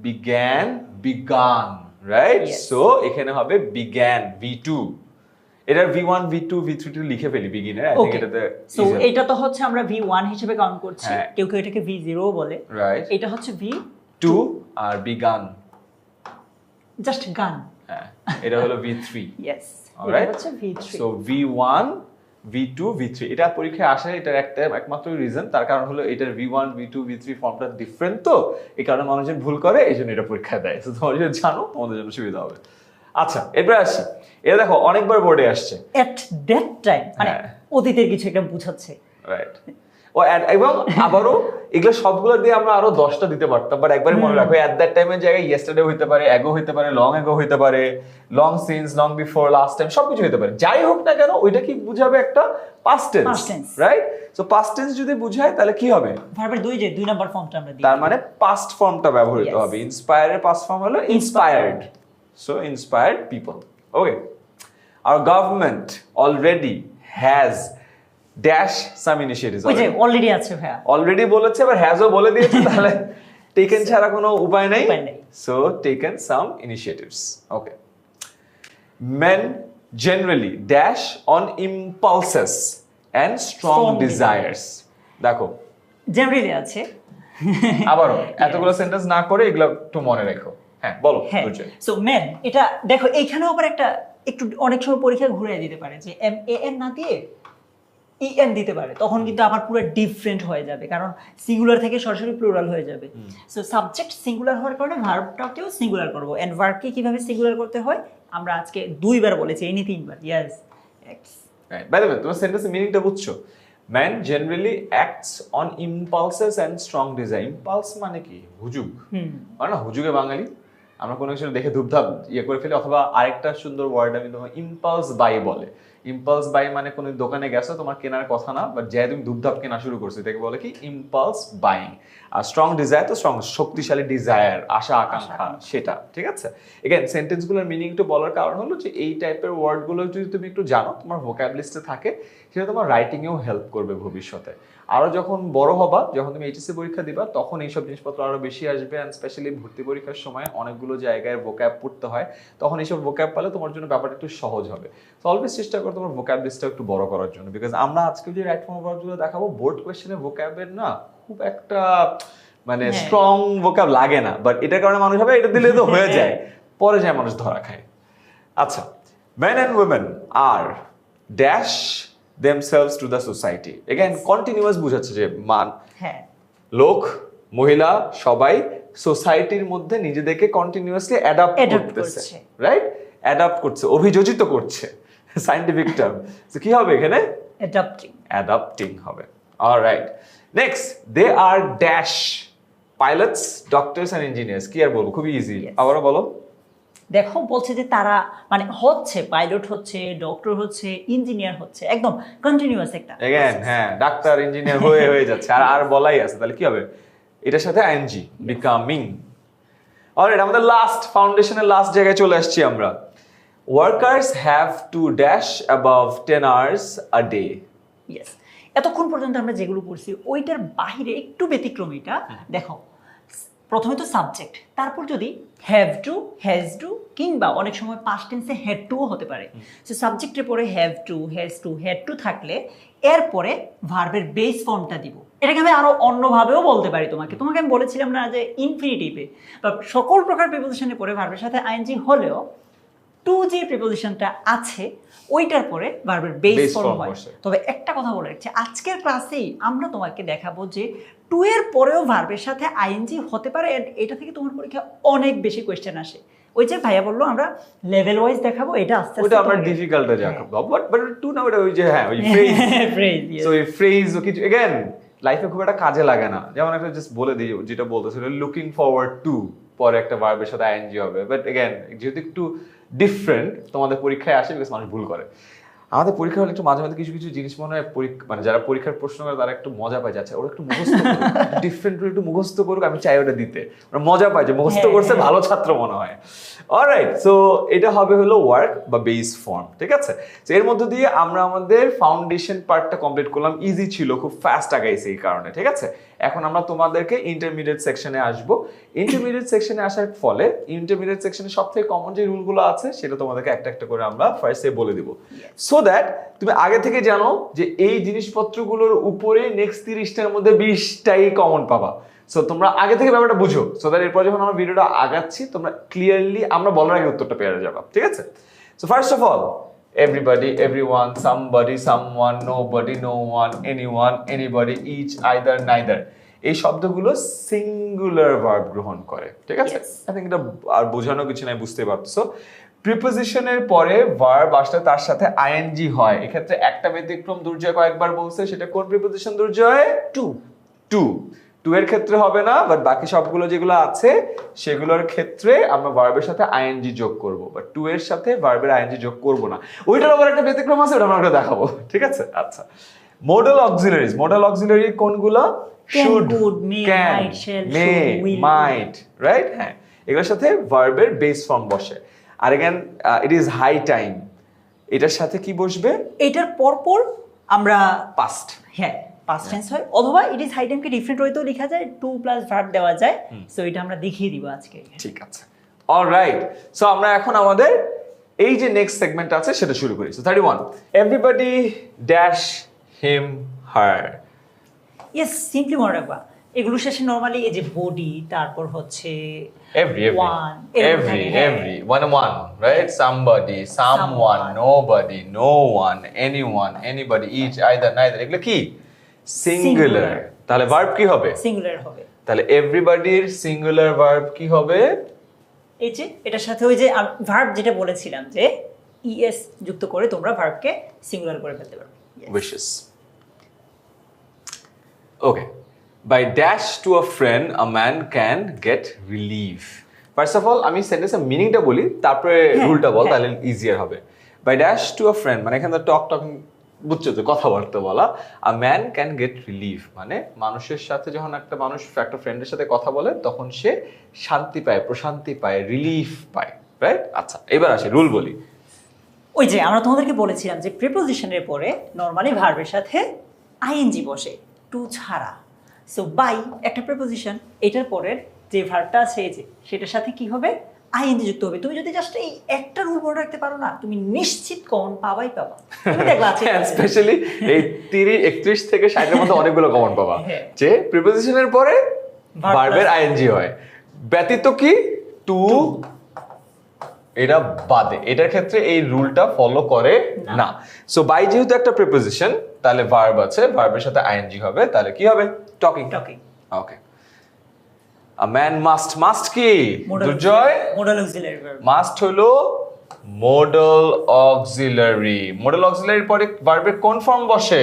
বিজ্ঞান began, right? Yes. So এখানে হবে began, V2. এটার V1, V2, V3 লিখে ফেলি beginner. I think ওকে এটাতে সো easy হবে। এটা তো হচ্ছে আমরা V1 হিসেবে কাউন্ট করছি, হ্যাঁ। কেউ কেউ এটাকে V0 বলে, Right. এটা হচ্ছে V Two আর began. জাস্ট গান। হ্যাঁ, এটা হলো V3. ইয়েস, এটা Alright? হচ্ছে V3। So V1, V2, V3 এটা পরীক্ষায় আসে, এটার একমাত্র রিজন, তার কারণ হলো এটার V1, V2, V3 ফর্মটা ডিফারেন্ট, তো এই কারণে মানুষজন ভুল করে, এই জন্য এটা পরীক্ষায় দেয়। তো তোমরা যদি জানো তোমাদের জন্য সুবিধা হবে। আচ্ছা, এরপরে আসি। এটা দেখো অনেকবার বোর্ডে আসছে। এট দ্যাট টাইম মানে হ্যাঁ। অতীতের কিছু একটা বুঝাচ্ছে। রাইট। এবং আবারও এগুলো সবগুলো দিয়ে আমরা আরো 10টা দিতে পারতাম, বাট একবারে মনে রাখো এট দ্যাট টাইমের জায়গায় ইয়েস্টারডে হইতে পারে, অ্যাগো হইতে পারে, লং অ্যাগো হইতে পারে, long since, long before, last time, সবকিছু হইতে পারে। যাই হোক না কেন ওইটা কি বুঝাবে? একটা past tense, Past tense. Right? So past tense যদি বুঝায় তাহলে কি হবে? ভার্বের দুই নাম্বার ফর্মটা আমরা দিই। তার মানে পাস্ট ফর্মটা ব্যবহৃত Yes. হবে। ইন্সপায়ারের পাস্ট ফর্ম হলো inspired. So inspired people. Okay, our government already has dash some initiatives. ওই যে অলরেডি আছে ভাইয়া। অলরেডি বলেছে, এবার হ্যাজও বলে দিয়েছে, তাহলে টেকেন ছাড়া কোনো উপায় নেই। উপায় নেই। So taken some initiatives. Okay, men generally dash on impulses and strong Strong desires. দেখো জেনারেলি আছে। আবারও এতগুলো সেন্টেন্স না করে এগুলো একটু মনে রেখো। হ্যাঁ বলো। হ্যাঁ, দুর্জয়। সো মেন এটা দেখো এইখানেও আবার একটা একটু অনেক সময় পরীক্ষা ঘুরে দিতে পারে যে MAN না দিয়ে EN দিতে পারে, তখন কিন্তু আবার পুরো ডিফারেন্ট হয়ে যাবে, কারণ সিঙ্গুলার থেকে সরাসরি প্লুরাল হয়ে যাবে। সো সাবজেক্ট সিঙ্গুলার হওয়ার কারণে ভার্বটাকেও সিঙ্গুলার করবো, এন্ড ভার্বকে কিভাবে সিঙ্গুলার করতে হয় আমরা আজকে 2বার বলেছি, এই নিয়ে 3বার। Yes, Right. By the way, তোমার সেন্টেন্সের মিনিংটা বুঝছো? Man generally acts on impulses and strong desire. Impulse মানে কি? হুজুগ। মানে না হুজুগে বাঙালি আমরা কোনো কিছু দেখে ধুপধাপ ইয়ে করে ফেলি, অথবা আরেকটা সুন্দর ওয়ার্ড আমি তোমার ইম্পালস বাই বলে। ইম্পালস বাই মানে কোনো দোকানে গেছো, তোমার কেনার কথা না, বাট যাই তুমি ধুপধাপ কেনা শুরু করছো, এটাকে বলে কি ইম্পালস বাইং। আর স্ট্রং ডিজায়ার তো স্ট্রং শক্তিশালী ডিজায়ার, আশা আকাঙ্ক্ষা, সেটা। ঠিক আছে, এগেন সেন্টেন্সগুলোর মিনিং একটু বলার কারণ হলো যে এই টাইপের ওয়ার্ডগুলো যদি তুমি একটু জানো, তোমার ভোকাব লিস্টে থাকে, সেটা তোমার রাইটিংয়েও হেল্প করবে ভবিষ্যতে। আরও যখন বড় হবা, যখন তুমি এইচএসসি পরীক্ষা দিবা, তখন এইসব জিনিসপত্র আরও বেশি আসবে, অ্যান্ড স্পেশালি ভর্তি পরীক্ষার সময় অনেকগুলো জায়গায় ভোকাব পড়তে হয়, তখন এইসব ভোকাব পালে তোমার জন্য ব্যাপারটা একটু সহজ হবে। তো অলওয়েজ চেষ্টা করো তোমার ভোকাব লিস্টটা একটু বড় করার জন্য, বিকজ আমরা আজকে যে রাইট ফর্ম ওয়ার্ডগুলো দেখাবো, বোর্ড কোয়েশ্চেনে ভোকাবের না খুব একটা মানে স্ট্রং ভোকাব লাগে না, বাট এটার কারণে মানুষ হবে এটা দিলে তো হয়ে যায়, পরে যায় মানুষ ধরা খায়। আচ্ছা, men and women are dash themselves to the society. Again, continuous বুঝাচ্ছে যে মান, হ্যাঁ, লোক, মহিলা সবাই সোসাইটির মধ্যে নিজেদেরকে কন্টিনিউয়াসলি অ্যাডাপ্ট করতেছে, রাইট? অ্যাডাপ্ট করছে, অভিযোজিত করছে, সায়েন্টিফিক টার্ম। তো কি হবে এখানে? অ্যাডাপ্টিং হবে। Alright, next, they are dash pilots, doctors and engineers. কি আর বলবো, খুবই ইজি। আবারও বলো। দেখো বলছে যে তারা মানে হচ্ছে পাইলট হচ্ছে, ডক্টর হচ্ছে, ইঞ্জিনিয়ার হচ্ছে, একদম কন্টিনিউয়াস একটা। এগেন হ্যাঁ, ডাক্তার ইঞ্জিনিয়ার হয়ে যাচ্ছে, আর বলাই আছে, তাহলে কি হবে? এটার সাথে আইএনজি, বিকামিং। অলরাইট, আমাদের লাস্ট ফাউন্ডেশনের লাস্ট জায়গায় চলে আসছি আমরা। Workers have to dash above 10 hours a day. Yes, এতক্ষণ পর্যন্ত আমরা যেগুলো পড়ছি ওইটার বাহিরে একটু ব্যতিক্রম এটা। দেখো প্রথমে তো সাবজেক্ট, তারপর যদি হ্যাভ টু, হ্যাজ টু, কিংবা অনেক সময় পাস্ট টেন্সে হ্যাড টুও হতে পারে। সো সাবজেক্টের পরে have to, has to, had to থাকলে এরপরে ভার্বের বেস ফর্মটা দিব। এটাকে আমি আরো অন্যভাবেও বলতে পারি। তোমাকে আমি বলেছিলাম না যে ইনফিনিটিভে বা সকল প্রকার প্রিপোজিশনের পরে ভার্বের সাথে আইএনজি হলেও টু যে প্রিপোজিশনটা আছে ওইটার পরে ভার্বের বেস ফর্ম হয়। তবে একটা কথা বলে রাখছি, আজকের ক্লাসেই আমরা তোমাকে দেখাবো যে টু এর পরেও ভার্বের সাথে আইএনজি হতে পারে, এন্ড এটা থেকে তোমার পরীক্ষা অনেক বেশি কোয়েশ্চেন আসে। ওই যে ভাইয়া বললো আমরা লেভেল ওয়াইজ দেখাবো, এটা আস্তে আস্তে ওটা আমরা ডিফিকাল্টে দেখাবো, বাট টু না, ওটা ওই যে হ্যাঁ ওই ফ্রেজ, সো এই ফ্রেজ ও কিছু এগেন লাইফে খুব একটা কাজে লাগে না। যেমন একটা জাস্ট বলে দিই, যেটা বলতেছিল লুকিং ফরওয়ার্ড টু, পরে একটা ভার্বের সাথে আইএনজি হবে, বাট এগেন যেহেতু একটু ডিফারেন্ট তোমাদের পরীক্ষায় আসে, বিকজ মানুষ ভুল করে। আমাদের পরীক্ষা হলে একটু মাঝে মাঝে কিছু কিছু জিনিস মনে হয় মানে যারা পরীক্ষার প্রশ্ন করে তারা একটু মজা পায়, যাচ্ছে ওরা একটু মুখস্থ ডিফারেন্ট একটু মুখস্থ করুক, আমি চাই ওটা দিতে, ওরা মজা পায় যে মুখস্থ করছে, ভালো ছাত্র মনে হয়। অলরাইট, সো এটা হবে হলো ওয়ার্ক বা বেস ফর্ম। ঠিক আছে, তো এর মধ্য দিয়ে আমরা আমাদের ফাউন্ডেশন পার্টটা কমপ্লিট করলাম। ইজি ছিল, খুব ফাস্ট আগাইছে এই কারণে। ঠিক আছে, এখন আমরা তোমাদেরকে ইন্টারমিডিয়েট সেকশনে আসবো। ইন্টারমিডিয়েট সেকশনে আসার ফলে ইন্টারমিডিয়েট সেকশনে সবথেকে কমন যে রুলগুলো আছে সেটা তোমাদেরকে একটা একটা করে আমরা ফার্স্টে বলে দিব, সো দ্যাট তুমি আগে থেকে জানো যে এই জিনিসপত্রগুলোর উপরে নেক্সট 30টার মধ্যে 20টাই কমন পাবা। সো তোমরা আগে থেকে ব্যাপারটা বুঝো, সো দ্যাট এরপর যখন আমরা ভিডিওটা আগাচ্ছি তোমরা ক্লিয়ারলি আমরা বলার আগে উত্তরটা পেয়ে যাবা, ঠিক আছে? So first of all, everybody, everyone, somebody, someone, nobody, no one, anyone, anybody, each, either, neither, এই শব্দগুলো সিঙ্গুলার ভার্ব গ্রহণ করে, ঠিক আছে? আই থিংক এটা আর বোঝানো কিছু নাই, বুঝতে পারছো। প্রিপোজিশনের পরে ভার্ব আসলে তার সাথে আইএনজি হয়। এক্ষেত্রে একটা ব্যতিক্রম দুর্জয় কয়েকবার বলছে, সেটা কোন প্রিপোজিশন দুর্জয়? টু এর ক্ষেত্রে হবে না, বাট বাকি সবগুলো যেগুলো আছে সেগুলোর ক্ষেত্রে আমরা ভার্বের সাথে আইএনজি যোগ করব, বাট টু এর সাথে ভার্বের আইএনজি যোগ করব না। ওইটার আবার একটা ব্যতিক্রম আছে, ওটা আমরা দেখাবো, ঠিক আছে? আচ্ছা, মডেল অক্সিলারি কোনগুলো? Should, can, may, might, right? হ্যাঁ, এগুলোর সাথে ভার্বের বেস ফর্ম বসে। আর again it is high time, এটার সাথে কি বসবে? এটার পরপর আমরা পাস্ট, হ্যাঁ পাস্ট টেন্স হয়, অথবা ইট ইজ হাই টাইমকে ডিফারেন্ট ওয়েতেও লেখা যায়, টু প্লাস ভার্ব দেওয়া যায়। সো এটা আমরা দেখিয়ে দিব আজকে। ঠিক আছে, অলরাইট। সো আমরা এখন আমাদের এই যে নেক্সট সেগমেন্ট আছে সেটা শুরু করি। সো 31, এভরিবডি ড্যাশ হিম হার। ইয়েস, সিম্পলি মনে রাখবা এগুলো শেষে নরমালি এই যে বডি, তারপর হচ্ছে every one, one, right? Somebody, someone, nobody, no one, anyone, anybody, each, either, neither, এগুলো কি? সিঙ্গুলার। তাহলে ভার্ব কি হবে? সিঙ্গুলার হবে। তাহলে এভরিবডির সিঙ্গুলার ভার্ব কি হবে? এই যে এটার সাথে ওই যে ভার্ব যেটা বলেছিলাম যে ইএস যুক্ত করে তোমরা ভার্বকে সিঙ্গুলার করে ফেলতে পারবে। wishes. Okay. By dash to a friend, a man can get relief. First of all, আমি সেন্টেন্সের মিনিংটা বলি, তারপরে রুলটা বল, তাহলে ইজিয়ার হবে। By dash to a friend মানে এখানে টকিং বুঝছো তো, কথাবার্তা বলা। A man can get relief মানে মানুষের সাথে যখন একটা মানুষ একটা ফ্রেন্ডের সাথে কথা বলে তখন সে শান্তি পায়, প্রশান্তি পায়, রিলিফ পায়, রাইট? আচ্ছা, এবার আসে রুল বলি। ওই যে আমরা তোমাদেরকে বলেছিলাম যে প্রিপোজিশনের পরে নরমালি ভার্বের সাথে আইএনজি বসে, টু ছাড়া। সো বাই একটা প্রিপোজিশন, এটার পরের যে ভার্বটা আছে এই যে সেটার সাথে কি হবে? আইএনজি যুক্ত হবে। তুমি যদি জাস্ট এই একটা রুল মনে রাখতে পারো না, তুমি নিশ্চিত কমন পাবাই পাবা। তুমি দেখবা আছে স্পেশালি এই 31 থেকে 60 এর মধ্যে অনেকগুলো কমন পাবা যে প্রিপোজিশনের পরে ভার্বের আইএনজি হয়, ব্যতীত কি টু, এটা বাদে। এটার ক্ষেত্রে এই রুলটা ফলো করে না। সো বাই যেহেতু একটা প্রিপোজিশন, তাহলে ভার্ব আছে, ভার্বের সাথে আইএনজি হবে, তাহলে কি হবে? Talking. Okay. A man must কি? দুর্জয়, মডেল অক্সিলারি ভার্ব। মাস্ট হলো মডেল অক্সিলারির পরে ভার্বের কোন ফর্ম বসে?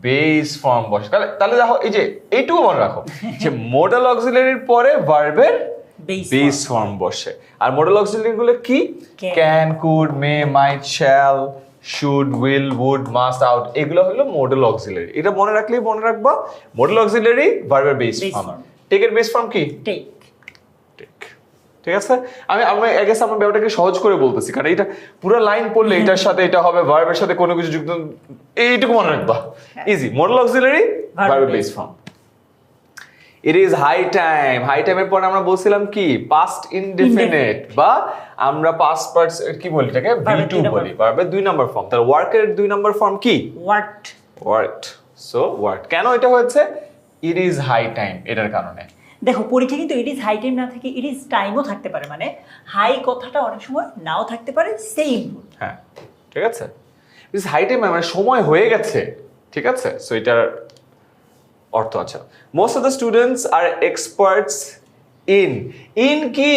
বেস ফর্ম বসে। তাহলে দেখো এই যে এইটুকু মনে রাখো যে মডেল অক্সিলারির পরে ভার্বের বেস ফর্ম বসে। আর মডেল অক্সিলারি গুলো কি? Can, could, may, might, shall, should, will, would, must, ought, এগুলো হলো মডেল অক্সিলারি। এটা মনে রাখলেই মনে রাখবা মডেল অক্সিলারি ভার্বের বেস ফর্ম। টেকের বেস ফর্ম কি? টেক। ঠিক আছে, আমি আই গেস আমরা ব্যাপারটাকে সহজ করে বলতেছি, কারণ এটা পুরো লাইন পড়লে এটার সাথে এটা হবে, ভার্বের সাথে কোনো কিছু যুক্ত, এইটুকু মনে রাখবা। ইজি, মডেল অক্সিলারি ভার্বের base form. It is high time. High টাইমের পরে আমরা বলছিলাম কি? পাস্ট ইনডেফিনিট, বা আমরা পাস্ট পার্টস কি বলি এটাকে? V2 বলি। ভার্বের 2 নাম্বার ফর্ম। তাহলে ওয়ার্কের 2 নাম্বার ফর্ম কি? ওয়ার্কড। So work. কেন এটা হয়েছে? ইট ইজ হাই টাইম, এটার কারণে। দেখো পরীক্ষা কিন্তু ইট ইজ হাই টাইম না থেকে ইট ইজ টাইমও থাকতে পারে, মানে হাই কথাটা অনেক সময় নাও থাকতে পারে, সেম। হ্যাঁ, ঠিক আছে। ইট ইজ হাই টাইম মানে সময় হয়ে গেছে, ঠিক আছে? সো এটার অর্থ আছে মোস্ট অফ দ্য স্টুডেন্টস আর এক্সপার্টস ইন কি?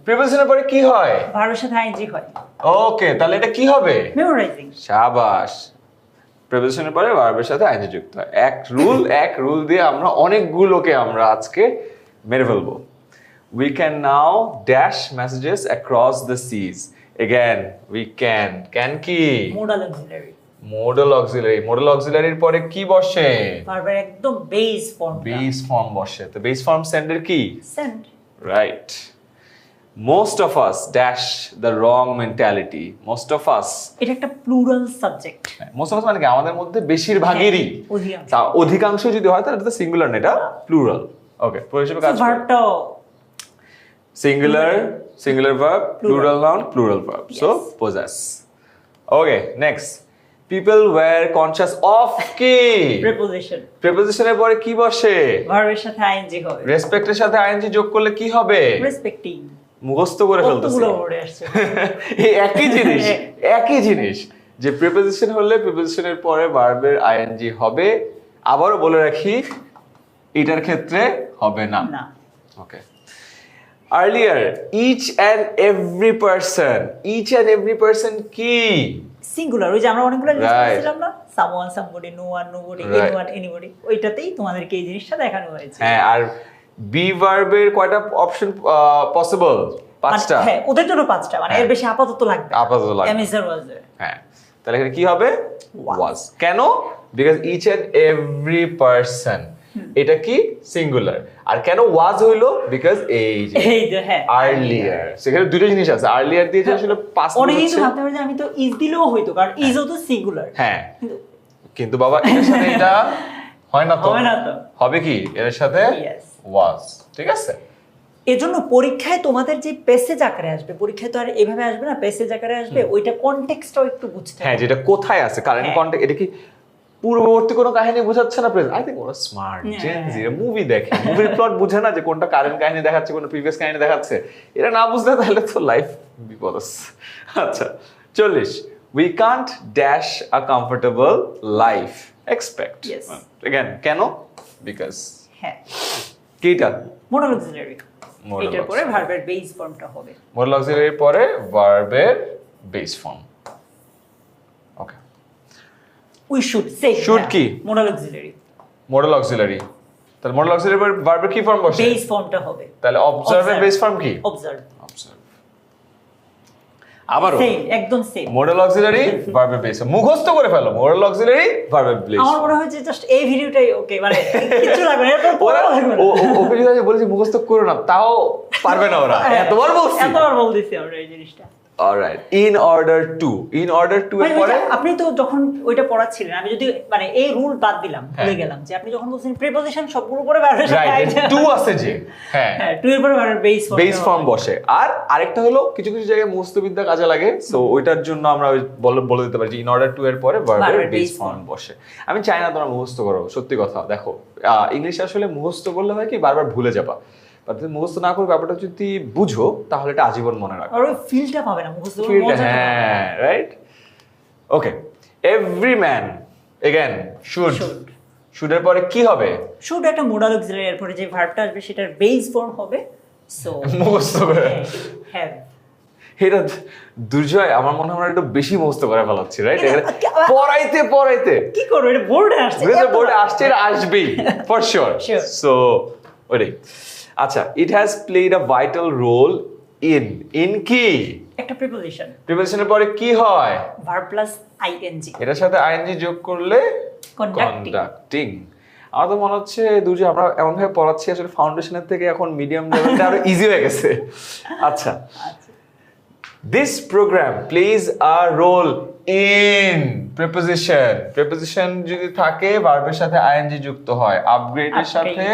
প্রিপোজিশনের পরে কি হয়? ভার্বের সাথে আইএনজি হয়। ওকে, তাহলে এটা কি হবে? মেমোরাইজিং। শাবাশ। প্রিপোজিশনের পরে ভার্বের সাথে আইএনজি যুক্ত হয়। এক রুল দিয়ে আমরা অনেকগুলোকে আমরা আজকে মেরে ফেলবো। We can now dash messages across the seas. Again, we can কি? মডেল অক্সিলারির পরে কি বসে? ভার্বের একদম বেস ফর্ম বসে। তো বেস ফর্ম সেন্ডের কি? Send. Right. Most of us dash the wrong mentality, most of us, এটা একটা plural subject. Most of us মানে কি আমাদের মধ্যে বেশিরভাগেরই, অধিকাংশ। অধিকাংশ যদি হয় তাহলে এটা সিঙ্গুলার না, এটা প্লুরাল। ওকে, পুরো হিসেবে কাজ করে। ভার্বটাও singular, singular verb, plural noun, plural verb, so Yes. possess. Okay, next, people were conscious of কি? প্রিপোজিশন। প্রিপোজিশনের পরে কি বসে? ভার্বের সাথে আইএনজি হবে। রেসপেক্টের সাথে আইএনজি যোগ করলে কি হবে? রেসপেক্টিং। মুখস্থ করে ফেলতেছি। কতগুলো ওয়ার্ড আসছে। এই একই জিনিস, একই জিনিস, যে প্রিপোজিশন হলে প্রিপোজিশনের পরে ভার্বের আইএনজি হবে। আবারও বলে রাখি, এটার ক্ষেত্রে হবে না। না। Okay, earlier each and every person কি? সিঙ্গুলার। ওই যে আমরা অনেকগুলো লিস্ট Right. করেছিলাম না, someone, somebody, no one, nobody, Right. Anyone, anybody, ওইটাতেই তোমাদেরকে এই জিনিসটা দেখানো হয়েছে। হ্যাঁ, আর বি ভার্বের কয়টা অপশন পসিবল? পাঁচটা। হ্যাঁ, ওদের জন্য পাঁচটা, মানে এর হ্যাঁ। বেশি আপাতত লাগবে। আপাতত লাগবে। Am is are was there. হ্যাঁ, তাহলে এখানে কি হবে? Was. ওয়াজ। কেন? Because each and every person, এটা কি সিঙ্গুলার। আর কেন ওয়াজ হইলো? বিকজ এই যে এই যে হ্যাঁ, আর্লিয়ার, সেখানে দুটো জিনিস আছে। আর্লিয়ার দিয়ে যে আসলে পাস্ট অনেকে কিন্তু ভাবতে পারে যে আমি তো ইজ দিলেও হইতো, কারণ ইজও তো সিঙ্গুলার। হ্যাঁ, কিন্তু বাবা এর সাথে এটা হয় না তো। হবে না তো। হবে কি এর সাথে? Yes. ওয়াজ। ঠিক আছে। এজন্য পরীক্ষায় তোমাদের যে প্যাসেজ আকারে আসবে, পরীক্ষায় তো আর এভাবে আসবে না, প্যাসেজ আকারে আসবে, ওইটা কনটেক্সটটাও একটু বুঝতে হ্যাঁ, হবে। যেটা কোথায় আছে, কারেন্ট হ্যাঁ। কন্টেক্ট, এটা কি পূর্ববর্তী কোনো কাহিনী বোঝাচ্ছে না প্রেজেন্ট? আই থিংক ওরা স্মার্ট হ্যাঁ। জেন জি, মুভি দেখে, মুভির প্লট বুঝে না যে কোনটা কারেন্ট কাহিনী দেখাচ্ছে, কোনটা প্রিভিয়াস কাহিনী দেখাচ্ছে। এটা না বুঝলে তাহলে তো লাইফ বিপদ আছে। আচ্ছা, 40, we can't dash a comfortable life expect. Yes. Again কেন? বিকজ হ্যাঁ, কিটা মোডাল অক্সিলারি। Modal এটার পরে auxiliary। ভার্বের বেস ফর্মটা হবে। মোডাল অক্সিলারির পরে ভার্বের base form. Okay, we should say. Should কি? Modal auxiliary. Modal auxiliary. তাহলে মোডাল অক্সিলারির পরে ভার্বের কি ফর্ম বসে? বেস ফর্মটা হবে। তাহলে অবজার্ভের বেস ফর্ম কি? অবজার্ভ। অবজার্ভ। আবারও সেম, একদম সেম। মোডাল অক্সিলারি ভার্বের বেস, মুখস্থ করে ফেলো। মোডাল অক্সিলারি ভার্বের বেস। আমার মনে হয় যে জাস্ট এই ভিডিওটাই ওকে, মানে কিছু লাগবে না, এরপর ওরা পড়া লাগবে না। ওকে যদি আমি বলেছি মুখস্থ করো না, তাও পারবে না ওরা। এতবার বলছি। এতবার বলতেছি আমরা এই জিনিসটা। অলরাইট, ইন অর্ডার টু এর মানে ওই পরে যে আপনি তো যখন ওইটা পড়াচ্ছিলেন, আমি যদি মানে এই রুল বাদ দিলাম, ভুলে হ্যাঁ। গেলাম যে আপনি যখন বলছেন প্রিপোজিশন সবগুলো পরে ভার্বের সাথে রাইট, আইটা। টু আছে যে, হ্যাঁ, হ্যাঁ, টু এর পরে ভার্বের বেস ফর্ম। বেস ফর্ম বসে। আর আরেকটা হলো কিছু কিছু জায়গায় মুখস্থবিদ্যা কাজে লাগে, সো ওইটার জন্য আমরা বলে দিতে পারি যে ইন অর্ডার টু এর পরে ভার্বের ভার্বের বেস base ফর্ম form। বসে। আমি চাই না তোমরা মুখস্থ করো, সত্যি কথা। দেখো, ইংলিশ আসলে মুখস্থ করলে হয় কি বারবার ভুলে যাবা, বাট তুমি মুখস্থ না করে ব্যাপারটা যদি বুঝো তাহলে এটা আজীবন মনে রাখবে। আর ওই ফিলটা পাবে না মুখস্থ করে, Feel টা, মজাটা পাবে না। হ্যাঁ, right. Okay, every man, again should. Should। শুডের পরে কি হবে? শুড একটা মোডাল অক্সিলারি, এর পরে যে ভার্বটা আসবে সেটার বেস ফর্ম হবে সো মুখস্থ করে। হ্যাভ। এটা দুর্জয়, আমার মনে হয় আমরা একটু বেশি মুখস্থ করে ফেলাচ্ছি, রাইট? এটা- পড়াইতে পড়াইতে কি করব, এটা বোর্ডে আসছে, বোর্ডে আসছে, এটা আসবেই ফর শিওর। Sure. সো ওইটাই। আচ্ছা, it has played a vital role in কি? একটা প্রিপোজিশন, প্রিপোজিশনের পরে কি হয়? Verb plus ING. এটার সাথে আইএনজি যোগ করলে Conducting। কন্ডাক্টিং। আমার তো মনে হচ্ছে দুর্জয় আমরা এমন ভাবে পড়াচ্ছি আসলে ফাউন্ডেশনের থেকে এখন মিডিয়াম লেভেলটা আরো ইজি হয়ে গেছে। আচ্ছা, this program plays a role in preposition. preposition যদি থাকে ভার্বের সাথে আইএনজি যুক্ত হয়, আপগ্রেডের সাথে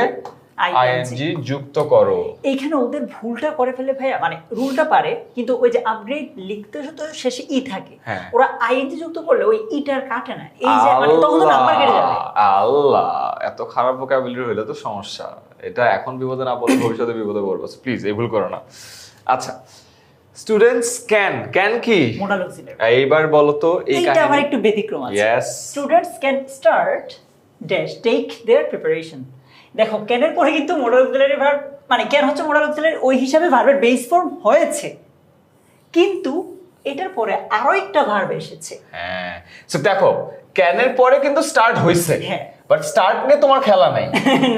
আইএনজি যুক্ত করো। এইখানে ওদের ভুলটা করে ফেলে ভাইয়া, মানে রুলটা পারে কিন্তু ওই যে আপগ্রেড লিখতে তো শেষে ই থাকে, হ্যাঁ। ওরা আইএনজি যুক্ত করলে ওই ইটার কাটে না, এই যে মানে তখন তো নাম্বার কেটে যাবে। আল্লাহ, এত খারাপ ভোকাবুলারি হইলে তো সমস্যা। এটা এখন বিপদে না বলে ভবিষ্যতে বিপদে পড়বো, প্লিজ এই ভুল করো না। আচ্ছা, স্টুডেন্টস ক্যান কি? Modal auxiliary. এইবার বলো তো এই এইটা আমার কাহিনী। একটু ব্যতিক্রম আছে। Yes. Students can start dash take their preparation. দেখো ক্যানের পরে কিন্তু মোডাল অক্সিলারি ভার্ব, মানে ক্যান হচ্ছে মোডাল অক্সিলারি, ওই হিসাবে ভার্বের বেস ফর্ম হয়েছে, কিন্তু এটার পরে আরো একটা ভার্ব এসেছে। হ্যাঁ, সো দেখো ক্যানের পরে কিন্তু স্টার্ট হইছে, হ্যাঁ। বাট স্টার্ট নিয়ে তোমার খেলা নাই,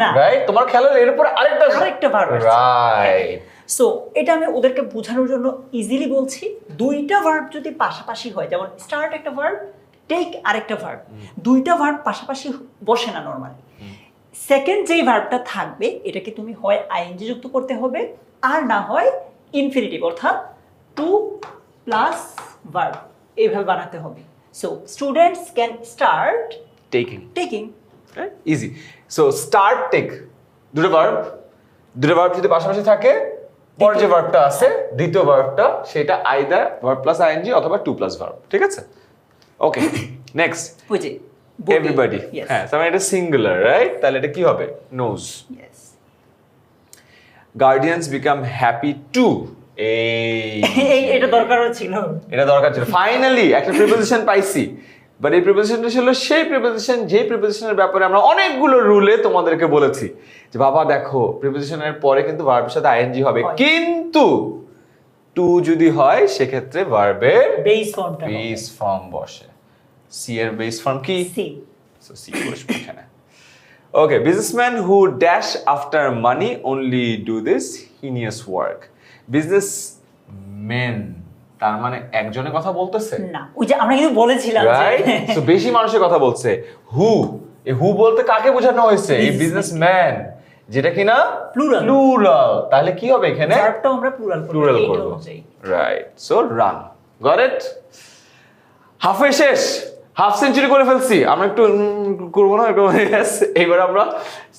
না, রাইট? তোমার খেলা এর পরে আরেকটা ভার্ব রাইট। সো এটা আমি ওদেরকে বোঝানোর জন্য ইজিলি বলছি, দুইটা ভার্ব যদি পাশাপাশি হয়, যেমন স্টার্ট একটা ভার্ব, টেক আরেকটা ভার্ব, দুইটা ভার্ব পাশাপাশি বসে না নরমালি। সেকেন্ড যেই ভার্বটা থাকবে এটাকে তুমি হয় আইএনজি যুক্ত করতে হবে, আর না হয় ইনফিনিটিভ, অর্থাৎ টু প্লাস ভার্ব এইভাবে বানাতে হবে। So students can start taking, taking. Easy. So start take দুটো ভার্ব যদি পাশাপাশি থাকে, পরে যে ভার্বটা আছে দ্বিতীয় ভার্বটা সেটা আইদার ভার্ব প্লাস আইএনজি অথবা টু প্লাস ভার্ব, ঠিক আছে? ওকে, নেক্সট ওই যে এভরিবডি। হ্যাঁ, তার মানে এটা সিঙ্গুলার, রাইট? তাহলে এটা কি হবে? Knows. Yes. Guardians become happy to. এই এটা দরকার ছিল, এটা দরকার ছিল। ফাইনালি একটা প্রিপোজিশন পাইছি, বাট এই প্রিপোজিশনটা ছিল সেই প্রিপোজিশন যে প্রিপোজিশনের ব্যাপারে আমরা অনেকগুলো রুলে তোমাদেরকে বলেছি যে বাবা দেখো প্রিপোজিশনের পরে কিন্তু ভার্বের সাথে আইএনজি হবে, কিন্তু টু যদি হয় সেক্ষেত্রে ভার্বের বেস ফর্মটা বেস ফর্ম বসে। সি এর বেস ফর্ম কি? সি। সো সি বসবে এখানে। Okay, businessman who dash after money only do this heinous work. Businessman তার মানে একজনের কথা বলতেছে না, ওই যে আমরা কিন্তু বলেছিলাম যে রাইট? সো বেশি মানুষের কথা বলছে। হু, এই হু বলতে কাকে বোঝানো হয়েছে? এই বিজনেসম্যান, যেটা কিনা প্লুরাল। প্লুরাল। তাহলে কি হবে এখানে? ভার্বটাও আমরা প্লুরাল করব, right? So run. Got it? হাফে শেষ, হাফ সেঞ্চুরি করে ফেলছি। আমরা একটু করবো না? এইবার আমরা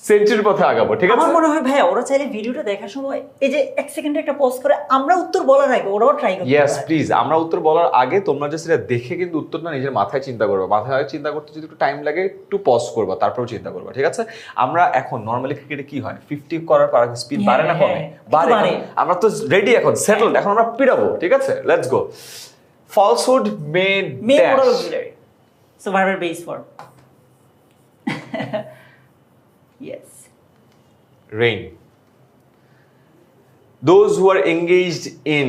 সেঞ্চুরির পথে আগাবো, ঠিক আছে? আমার মনে হয় ভাইয়া ওরা চাইলে ভিডিওটা দেখার সময় এই যে এক সেকেন্ডে একটা পজ করে আমরা উত্তর বলার আগে ওরাও ট্রাই করতে ইয়েস পারে। প্লিজ, আমরা উত্তর বলার আগে তোমরা যে সেটা দেখে কিন্তু উত্তরটা নিজের মাথায় চিন্তা করবে। মাথায় চিন্তা করতে যদি একটু টাইম লাগে একটু পজ করবা, তারপরেও চিন্তা করবা, ঠিক আছে? আমরা এখন নর্মালি ক্রিকেটে কি হয়, 50 করার পর স্পিড বাড়ে না কমে? বাড়ে। আমরা তো রেডি, এখন সেটলড, এখন আমরা পিটাবো, ঠিক আছে? Let's go. Falsehood made men dash. Auxiliary, so ভার্বের base form. Yes. Rain. Those who are engaged in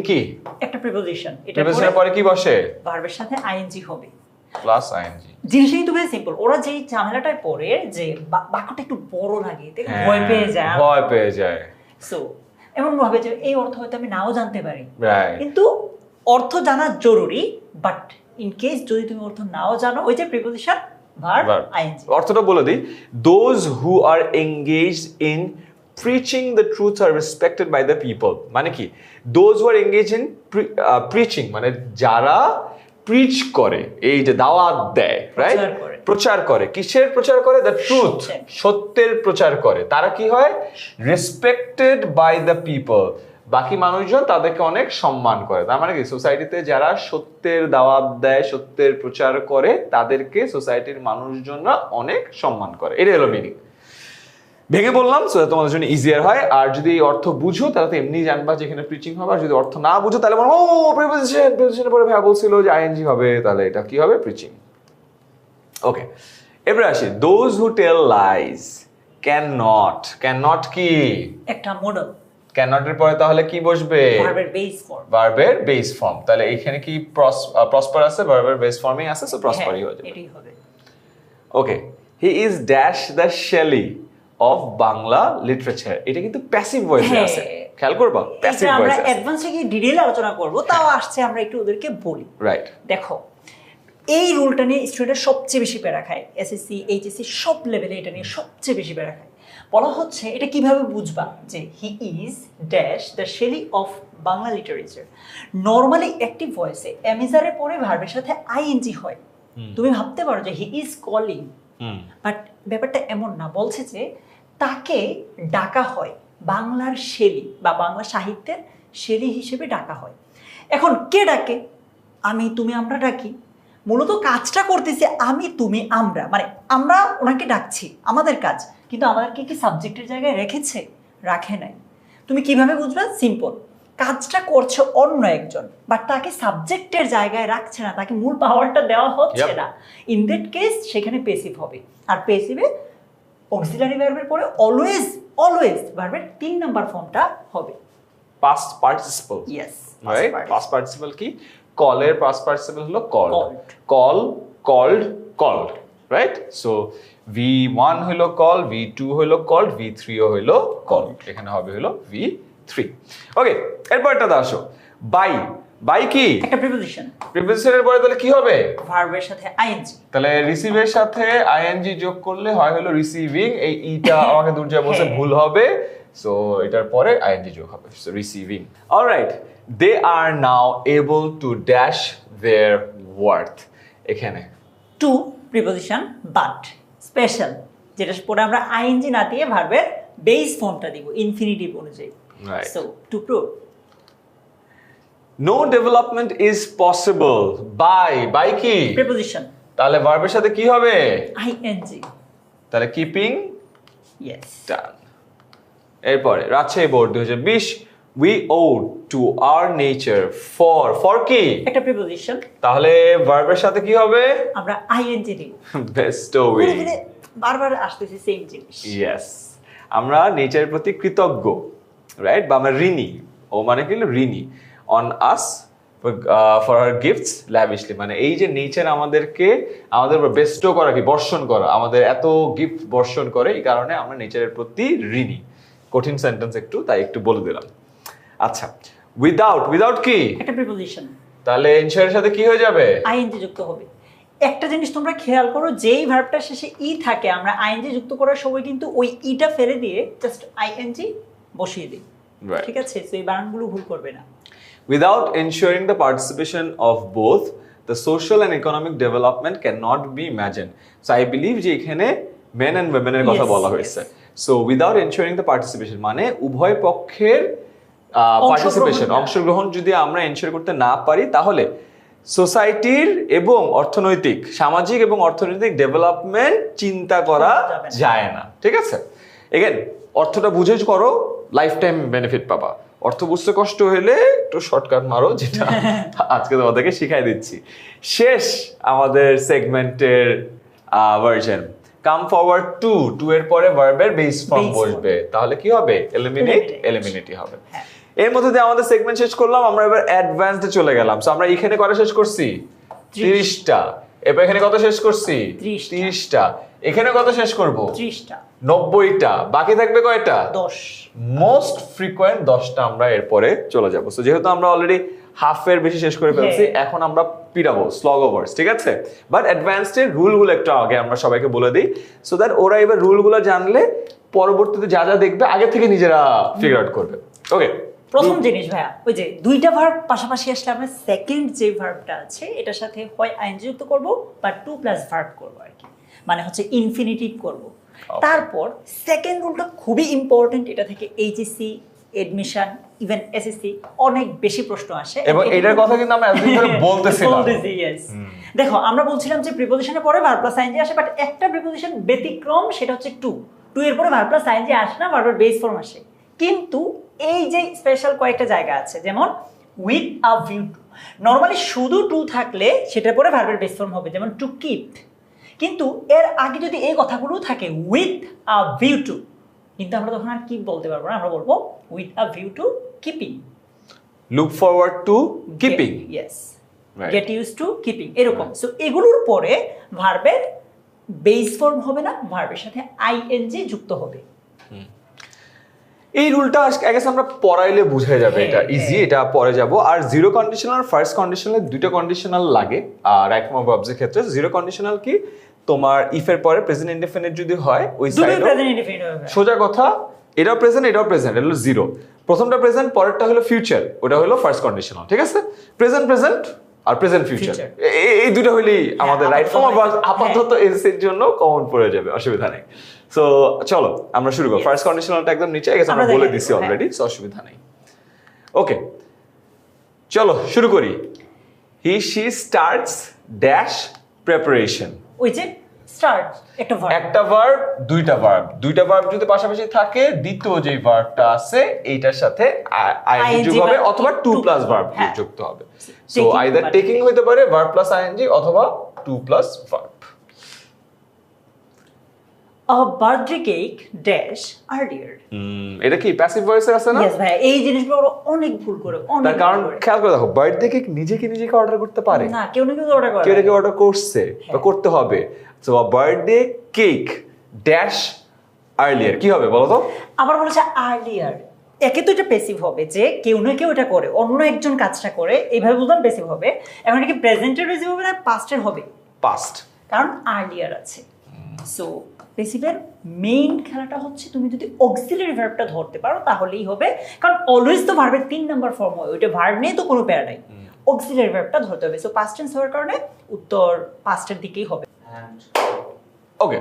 কি? একটা প্রিপোজিশন, এটা প্রিপোজিশনের পরে কি বসে? ভার্বের সাথে আইএনজি হবে প্লাস আইএনজি। জিনিসটা কিন্তু বেশ সিম্পল। ওরা যেই ঝামেলাটায় পড়ে যে বাক্যটা একটু বড় লাগে, ভয় পেয়ে যায়, ভয় পেয়ে যায়। সো এমন ভাবে যে এই অর্থ হয়তো আমি নাও জানতে পারি, রাইট? কিন্তু অর্থ জানা জরুরি। বাট ইন কেস যদি তুমি অর্থ নাও জানো, ওই যে প্রিপোজিশন ভার্ব আইএনজি। অর্থটা বলে দিই, those who are engaged in preaching the truth are respected by the people। মানে কি? those who are engaged in preaching মানে যারা প্রিচ করে, এই যে দাওয়াত দেয়, রাইট? প্রচার করে। কিসের প্রচার করে? দ্য ট্রুথ, সত্যের প্রচার করে। তারা কি হয়? রেসপেক্টেড বাই দ্য পিপল, বাকি মানুষজন তাদেরকে অনেক সম্মান করে। তার মানে কি? সোসাইটিতে যারা সত্যের দাওয়াত দেয়, সত্যের প্রচার করে, তাদেরকে সোসাইটির মানুষজনরা অনেক সম্মান করে। এটাই হলো মিনিং। ভেঙে বললাম সো তোমাদের জন্য ইজিয়ার হয়। আর যদি অর্থ বুঝো তাহলে তো এমনি জানবা যে এখানে প্রিচিং হবে। আর যদি অর্থ না বুঝো তাহলে বলো ও প্রিপোজিশনের পরে ভাইয়া বলছিল যে আইএনজি হবে, তাহলে এটা কি হবে? প্রিচিং। ওকে, এবারে আসি। Those who tell lies can not কি? একটা মডেল। ক্যান নট এর পরে তাহলে কি বসবে? ভার্বের বেস ফর্ম। ভার্বের বেস ফর্ম। তাহলে এখানে কি প্রসপার আছে? ভার্বের বেস ফর্মই আছে, সো প্রসপারই হয়ে যাবে। এটাই হবে। Okay, he is dash the Shelley of Bangla literature. এটা কিন্তু প্যাসিভ ভয়েসে আছে, খেয়াল করবা? প্যাসিভ আমরা ভয়েসে আছে। অ্যাডভান্সে গিয়ে ডিটেইলে আলোচনা করব, তাও আসছে আমরা একটু ওদেরকে বলি। রাইট। দেখো, এই রুলটা নিয়ে স্টুডেন্ট সবচেয়ে বেশি প্যারা খায়। এসএসসি, এইচএসসি সব লেভেলে এটা নিয়ে সবচেয়ে বেশি প্যারা খায়। বলা হচ্ছে এটা কিভাবে বুঝবা যে he is dash the Shelley of Bangla literature. Normally active ভয়েসে এমিজারের পরে ভার্বের সাথে আইএনজি হয়। তুমি ভাবতে পারো যে হি ইজ কলিং, বাট ব্যাপারটা এমন না। বলছে যে তাকে ডাকা হয়, বাংলার শেলি বা বাংলা সাহিত্যের শেলি হিসেবে ডাকা হয়। এখন কে ডাকে? আমি, তুমি, আমরা ডাকি। মূলত কাজটা করতেছি আমি, তুমি, আমরা, মানে আমরা ওনাকে ডাকছি, আমাদের কাজ। কিন্তু আমাদেরকে কি সাবজেক্টের জায়গায় রেখেছে? রাখে নাই। তুমি কিভাবে বুঝবে? সিম্পল, কাজটা করছে অন্য একজন, বাট তাকে সাবজেক্টের জায়গায় রাখছে না, তাকে মূল পাওয়ারটা দেওয়া হচ্ছে না। ইন দ্যাট কেস সেখানে পেসিভ হবে। আর পেসিভে অক্সিলারি ভার্বের পরে অলওয়েজ ভার্বের 3 নাম্বার ফর্মটা হবে past participle. Yes, right? Past participle কি? কলের পাস্ট পার্টিসিপল হলো call, called, right? So V1 হলো কল, V2 হলো কল্ড, V3 ও হলো কল। এখানে হবে হলো V3। ওকে, এরপরটা আসো। বাই কি? একটা প্রিপোজিশন। প্রিপোজিশনের পরে তাহলে কি হবে? ভার্বের সাথে আইএনজি। তাহলে রিসিভের সাথে আইএনজি যোগ করলে হয় হলো রিসিভিং। এই ইটা আমাকে দুর্জয় বলছে ভুল হবে, সো এটার পরে আইএনজি যোগ হবে, so receiving. Alright, they are now able to dash their worth. এখানে টু প্রিপোজিশন বাট স্পেশাল, যেটা পরে আমরা আইএনজি না দিয়ে ভার্বের বেস ফর্মটা দিব ইনফিনিটিভ অনুযায়ী। Right. So to prove no development is possible by কি? প্রিপোজিশন তাহলে ভার্বের সাথে কি হবে? আইএনজি। তাহলে কিপিং ইয়েস। ডান। এরপরে Rajshahi board 2020, we owe to our nature for কি? একটা প্রিপোজিশন, তাহলে ভার্বের সাথে কি হবে? আমরা আইএনজি দিব। Best way. বারবার আসতেছে সেম জিনিস। ইয়েস, আমরা নেচারের প্রতি কৃতজ্ঞ, রাইট? বা আমরা ঋণী। ও মানে কি? ঋণী on us for her gifts lavishly, মানে এই যে নেচার আমাদেরকে আমাদের উপর বেস্টো করা, কি বর্ষণ করা, আমাদের এত গিফট বর্ষণ করে, এই কারণে আমরা নেচারের প্রতি ঋণী। কঠিন সেন্টেন্স একটু, তাই একটু বলে দিলাম। আচ্ছা, উইদাউট কি? একটা প্রিপোজিশন, তাহলে এনশিওরের সাথে কি হয়ে যাবে? আইএনজি যুক্ত হবে। একটা জিনিস তোমরা খেয়াল করো, যেই ভার্বটা শেষে ই থাকে আমরা আইএনজি যুক্ত করার সময় কিন্তু ওই ইটা ফেলে দিয়ে জাস্ট আইএনজি বসিয়ে দিই। Right. ঠিক আছে? সো এই বানানগুলো ভুল করবে না। Without ensuring the participation of both, the social and economic development cannot be imagined. So I believe যে এখানে men and women এর কথা Yes, বলা yes. হয়েছে। So without ensuring the participation মানে উভয় পক্ষের পার্টিসিপেশন, অংশগ্রহণ যদি আমরা এনশিওর করতে না পারি, তাহলে সোসাইটির এবং অর্থনৈতিক, সামাজিক এবং অর্থনৈতিক ডেভেলপমেন্ট চিন্তা করা যায় না। ঠিক আছে? এগেন অর্থটা বুঝে করো, লাইফ টাইম বেনিফিট পাবা। অর্থ বুঝতে কষ্ট হলে একটু শর্টকাট মারো, যেটা আজকে তোমাদেরকে শিখাই দিচ্ছি। শেষ আমাদের সেগমেন্টের ভার্জন। কাম ফরওয়ার্ড টু এর পরে ভার্বের বেস ফর্ম Base form. বসবে, তাহলে কি হবে? Eliminate. এলিমিনেটই হবে। হ্যাঁ। এর মধ্যে দিয়ে আমাদের সেগমেন্ট শেষ করলাম, আমরা এবার অ্যাডভান্সডে চলে গেলাম। সো আমরা এখানে কটা শেষ করছি? 30টা। এবার এখানে কত শেষ করছি? 30টা। এখানে কত শেষ করব? 30টা। 90টা। বাকি থাকবে কয়টা? 10। মোস্ট ফ্রিকোয়েন্ট 10টা আমরা এরপরে চলে যাব। সো যেহেতু আমরা অলরেডি হাফের বেশি শেষ করে ফেলছি, হ্যাঁ। এখন আমরা পিটাবো স্লগ ওভার্স, ঠিক আছে? বাট অ্যাডভান্সডের রুলগুলো একটু আগে আমরা সবাইকে বলে দিই, সো দ্যাট ওরা এবার রুলগুলো জানলে পরবর্তীতে যা যা দেখবে আগে থেকে নিজেরা ফিগার আউট করবে। ওকে, প্রথম জিনিস ভাইয়া, ওই যে দুইটা ভার্ব পাশাপাশি আসলে আমরা সেকেন্ড যে ভার্বটা আছে এটার সাথে হয় আইএনজি যুক্ত করব বা টু প্লাস ভার্ব করব আর কি, মানে হচ্ছে ইনফিনিটিভ করব। তারপর সেকেন্ড রুলটা খুবই ইম্পর্টেন্ট, এটা থেকে এইচএসসি, এডমিশন, ইভেন এসএসসি অনেক বেশি প্রশ্ন আসে এবং এটার কথা কিন্তু আমরা এতদিন ধরে বলতেছিলাম। yes. দেখো আমরা বলছিলাম যে প্রিপোজিশনের পরে ভার্ব প্লাস আইএনজি আসে, বাট একটা প্রিপোজিশন ব্যতিক্রম, সেটা হচ্ছে টু এর পরে ভার্ব প্লাস আইএনজি আসে না, ভার্বের বেস ফর্ম আসে। কিন্তু এই যে স্পেশাল কয়েকটা জায়গা আছে, যেমন with a view two, normally শুধু টু থাকলে সেটার পরে ভার্বের বেস ফর্ম হবে, যেমন টু কিপ। কিন্তু এর আগে যদি এই কথাগুলো থাকে উইথ আ ভিউ টু, কিন্তু আমরা তখন আর কিপ বলতে পারবো না, আমরা বলবো with a view to keeping. Look forward to keeping, yes, Right. Get use to keeping, এরকম। সো এগুলোর পরে ভার্বের বেস ফর্ম হবে না, ভার্বের সাথে আইএনজি যুক্ত হবে। এই রুলটা আগে আমরা পড়াইলে বুঝে যাবে, এটা হ্যাঁ, ইজি, এটা পরে যাব। আর জিরো কন্ডিশনাল আর ফার্স্ট কন্ডিশনাল দুটো কন্ডিশনাল লাগে রাইট ফর্ম অফ ভার্বস এর ক্ষেত্রে। জিরো কন্ডিশনাল কি? তোমার ইফ এর পরে প্রেজেন্ট ইনডেফিনিট যদি হয়, ওই দুটোই সাইডে প্রেজেন্ট ইনডিফিনিট হবে। সোজা কথা, এটাও প্রেজেন্ট এটা হলো জিরো। প্রথমটা প্রেজেন্ট, পরেরটা হলো ফিউচার, ওটা হলো ফার্স্ট কন্ডিশনাল। ঠিক আছে? প্রেজেন্ট আর প্রেজেন্ট ফিউচার, এই দুটো হইলেই আমাদের রাইট ফর্ম অফ ভার্বস আপাতত এস এর জন্য কমন পড়ে যাবে, অসুবিধা নেই। সো চলো আমরা শুরু করি। ফার্স্ট কন্ডিশনালটা একদম নিচে গেছে, আমরা বলে দিছি অলরেডি, সো অসুবিধা নেই। ওকে, চলো শুরু করি। He she starts dash preparation. ওই যে স্টার্ট একটা ভার্ব, একটা ভার্ব, দুইটা ভার্ব যদি পাশাপাশি থাকে, দ্বিতীয় যে ভার্বটা আছে এইটার সাথে আইএনজি যোগ হবে অথবা টু প্লাস ভার্ব যুক্ত হবে। সো আইদার টেকিং হইতে পারে ভার্ব প্লাস আইএনজি অথবা to plus verb. a birthday cake dash earlier. এটা কি প্যাসিভ ভয়েসে আছে না? ইয়েস ভাই, এই জিনিসগুলো ওরা অনেক ভুল করে, অনেক তার কারণ খেয়াল করে দেখো, বার্থডে কেক নিজেকে অর্ডার করতে পারে না, কেউ না কেউ অর্ডার করে, কেউ না কেউ অর্ডার করছে বা করতে হবে। So birthday cake dash earlier কি হবে বলো তো? আবার বলেছে আর্লিয়ার, একে তো এটা প্যাসিভ হবে যে কেউ না কেউ এটা করে, অন্য একজন কাজটা করে, এইভাবে বলতাম প্যাসিভ হবে। এখন এটা কি প্রেজেন্টের প্যাসিভ হবে না পাস্টের হবে? পাস্ট, কারণ আর্লিয়ার আছে। সো প্যাসিভের মেইন খেলাটা হচ্ছে তুমি যদি অক্সিলারি ভার্বটা ধরতে পারো তাহলেই হবে, কারণ অলওয়েজ তো ভার্বের 3 নাম্বার ফর্ম হয়, ওইটা ভার্ব নিয়ে তো কোনো প্যারা নাই, অক্সিলারি ভার্বটা ধরতে হবে। সো পাস্ট টেন্স হওয়ার কারণে উত্তর পাস্টের দিকেই হবে। ওকে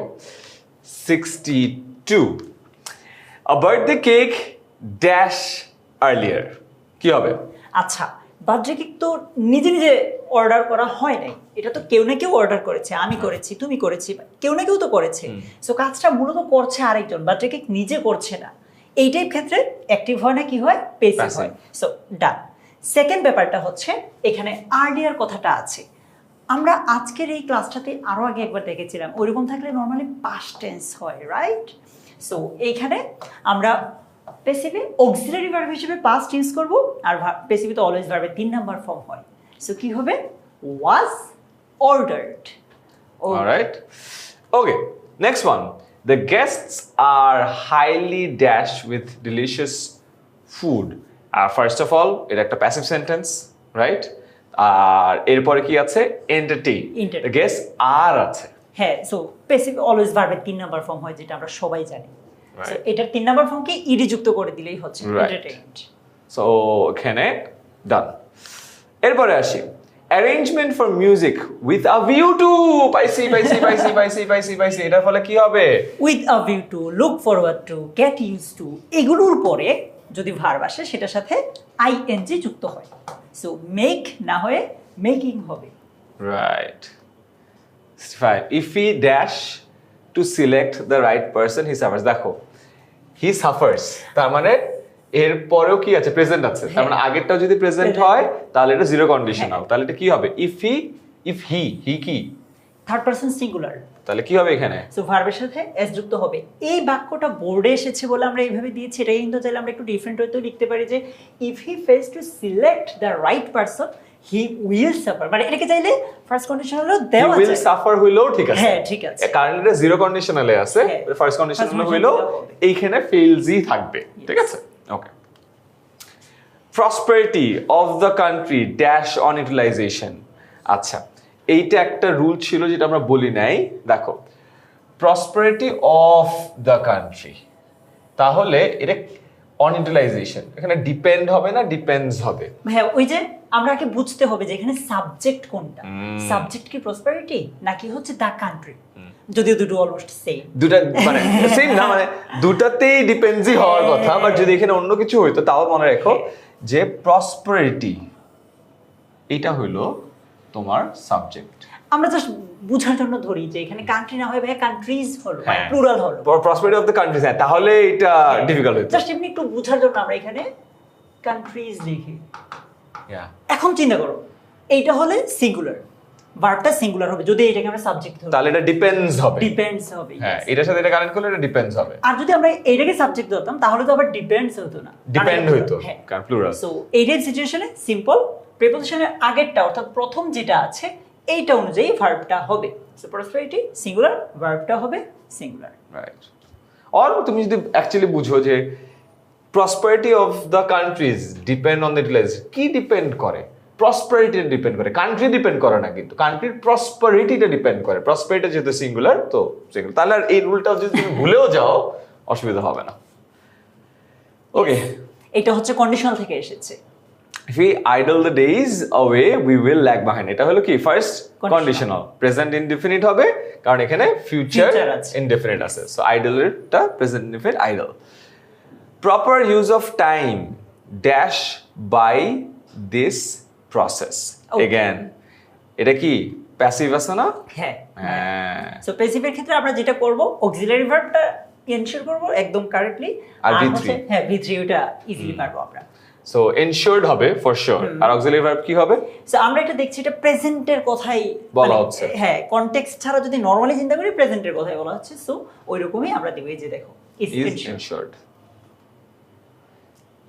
62 a birthday cake dash earlier কি হবে? আচ্ছা, বার্থডে কেক তো নিজে নিজে অর্ডার করা হয় নাই, এটা তো কেউ না কেউ অর্ডার করেছে, আমি করেছি, তুমি করেছি, কেউ না কেউ তো করেছে। সো কাজটা মূলত করছে আরেকজন, বার্থডে কেক নিজে করছে না। এই টাইপ ক্ষেত্রে অ্যাক্টিভ হয় না কি হয়, প্যাসিভ হয়। সো ডান। সেকেন্ড ব্যাপারটা হচ্ছে এখানে আর্লিয়ার কথাটা আছে। আমরা আজকের এই ক্লাসটাতে আরো আগে একবার দেখেছিলাম, ওইরকম থাকলে নর্মালি পাস্ট টেন্স হয়, রাইট? সো এইখানে আমরা প্যাসিভে অক্সিলারি ভার্ব হিসেবে পাস্ট ইউজ করব, আর প্যাসিভে তো অলওয়েজ ভার্বের 3 নাম্বার ফর্ম হয়। সো কি হবে? Was ordered. Alright, okay next one, the guests are highly dashed with delicious food. First of all এটা একটা প্যাসিভ সেন্টেন্স, রাইট? আর এরপরে কি আছে? এন্টারটেইন, the guests are আছে। হ্যাঁ, সো প্যাসিভ অলওয়েজ ভার্বের 3 নাম্বার ফর্ম হয়, যেটা আমরা সবাই জানি। সো এটার 3 নাম্বার ফর্মকে ইডি যুক্ত করে দিলেই হচ্ছে এন্টারটেইনড। সো এখানে ডান। এরপরে আসি, arrangement for music with a view to, পাইসি পাইসি পাইসি পাইসি পাইসি পাইসি, এটার ফলে কি হবে? With a view to, look forward to, get use to, এগুলোর পরে যদি ভার্ব আসে সেটার সাথে আইএনজি যুক্ত হয়। সো মেক না হয়ে মেকিং হবে। Right, fine. If he dash to select the right person he suffers, দেখো হি সাফার্স, তার মানে এর পরেও কি আছে? প্রেজেন্ট আছে। তার মানে আগেরটাও যদি প্রেজেন্ট হয় তাহলে এটা জিরো কন্ডিশনাল, তাহলে এটা কি হবে? ইফ হি কি থার্ড পারসন সিঙ্গুলার, তাহলে কি হবে এখানে? সো ভার্বের সাথে এস যুক্ত হবে। এই বাক্যটা বোর্ডে এসেছে বলে আমরা এইভাবে দিয়েছি, এটাই কিন্তু চাইলে আমরা একটু ডিফারেন্ট হয়তো লিখতে পারি যে if he fails to select the right person he will suffer, মানে এটাকে চাইলে ফার্স্ট কন্ডিশনালও দেওয়া যায়, উইল সাফার হইলো ঠিক আছে। হ্যাঁ ঠিক আছে, কারণ এটা জিরো কন্ডিশনালে আছে, ফার্স্ট কন্ডিশনালে হইলো এইখানে ফেলসই থাকবে, ঠিক আছে? Okay. Prosperity of the country dash on utilization, আচ্ছা এইটা একটা রুল ছিল যেটা আমরা বলি নাই। দেখো প্রসপারিটি অফ দ্য কান্ট্রি, তাহলে এটা অন ইউটিলাইজেশন, এখানে ডিপেন্ড হবে না, ডিপেন্ডস হবে। হ্যাঁ, ওই যে আমরা আগে বুঝতে হবে যে এখানে সাবজেক্ট কোনটা, সাবজেক্ট কি প্রসপারিটি নাকি হচ্ছে দ্য কান্ট্রি, যদিও দুটো অলমোস্ট সেম, দুটা মানে সেম না, মানে দুটাতেই ডিপেন্ডসই হওয়ার কথা, বাট যদি এখানে অন্য কিছু হইতো তাও মনে রাখো যে প্রসপারিটি এটা হইলো তোমার সাবজেক্ট। আমরা জাস্ট বুঝার জন্য ধরি যে এখানে কান্ট্রি না হয় ভাই কান্ট্রিজ হলো, প্লুরাল হলো, প্রসপারিটি অফ দ্য কান্ট্রিজ, হ্যাঁ তাহলে এটা ডিফিকাল্ট হইতো। জাস্ট এমনি একটু বুঝার জন্য আমরা এখানে কান্ট্রিজ লিখি। ইয়া, এখন চিন্তা করো এইটা হলে সিঙ্গুলার, ভার্বটা সিঙ্গুলার হবে, যদি এটাকে আমরা সাবজেক্ট ধরি তাহলে এটা ডিপেন্ডস হবে, ডিপেন্ডস হবে। হ্যাঁ এটার সাথে এটা কানেক্ট করলে এটা ডিপেন্ডস হবে। আর যদি আমরা এইটাকে সাবজেক্ট ধরতাম তাহলে তো আবার ডিপেন্ডস হতো না, ডিপেন্ড হইতো, কারণ প্লুরাল। সো এইটার সিচুয়েশনে সিম্পল প্রিপোজিশনের আগেরটা অর্থাৎ প্রথম যেটা আছে এইটা অনুযায়ী ভার্বটা হবে। সো প্রসপারিটি সিঙ্গুলার, ভার্বটা হবে সিঙ্গুলার, রাইট। অর তুমি যদি অ্যাকচুয়ালি বুঝো যে prosperity of the countries depend on the utilization, কি ডিপেন্ড করে? প্রসপারিটি ডিপেন্ড করে, কান্ট্রি ডিপেন্ড করে না, কিন্তু কান্ট্রির প্রসপারিটিটা ডিপেন্ড করে। প্রসপারিটি যেহেতু সিঙ্গুলার তো সিঙ্গুলার, তাহলে আর এই রুলটা যদি তুমি ভুলেও যাও অসুবিধা হবে না। ওকে, এটা হচ্ছে কন্ডিশনাল থেকে এসেছে। If we idle the days away, we will lag behind. এটা হলো কি? ফার্স্ট কন্ডিশনাল, প্রেজেন্ট ইনডিফিনিট হবে কারণ এখানে ফিউচার ইনডিফিনিট আছে। সো আইডলটা present indefinite idle. Proper use of time dash by this process, again এটা কি প্যাসিভ আছে না? হ্যাঁ, সো প্যাসিভের ক্ষেত্রে আমরা যেটা করব অক্সিলারি ভার্বটা এনশিওর করব একদম কারেক্টলি, আর V3, হ্যাঁ V3 ওটা ইজিলি পারবো আমরা। সো এনশিওরড হবে ফর শিওর। আর অক্সিলারি ভার্ব কি হবে? সো আমরা এটা দেখছি এটা প্রেজেন্টের কথাই বলা হচ্ছে, হ্যাঁ কনটেক্সট ছাড়া যদি নরমালি চিন্তা করি প্রেজেন্টের কথাই বলা হচ্ছে। সো ওইরকমই আমরা দেব, এই যে দেখো is ensured.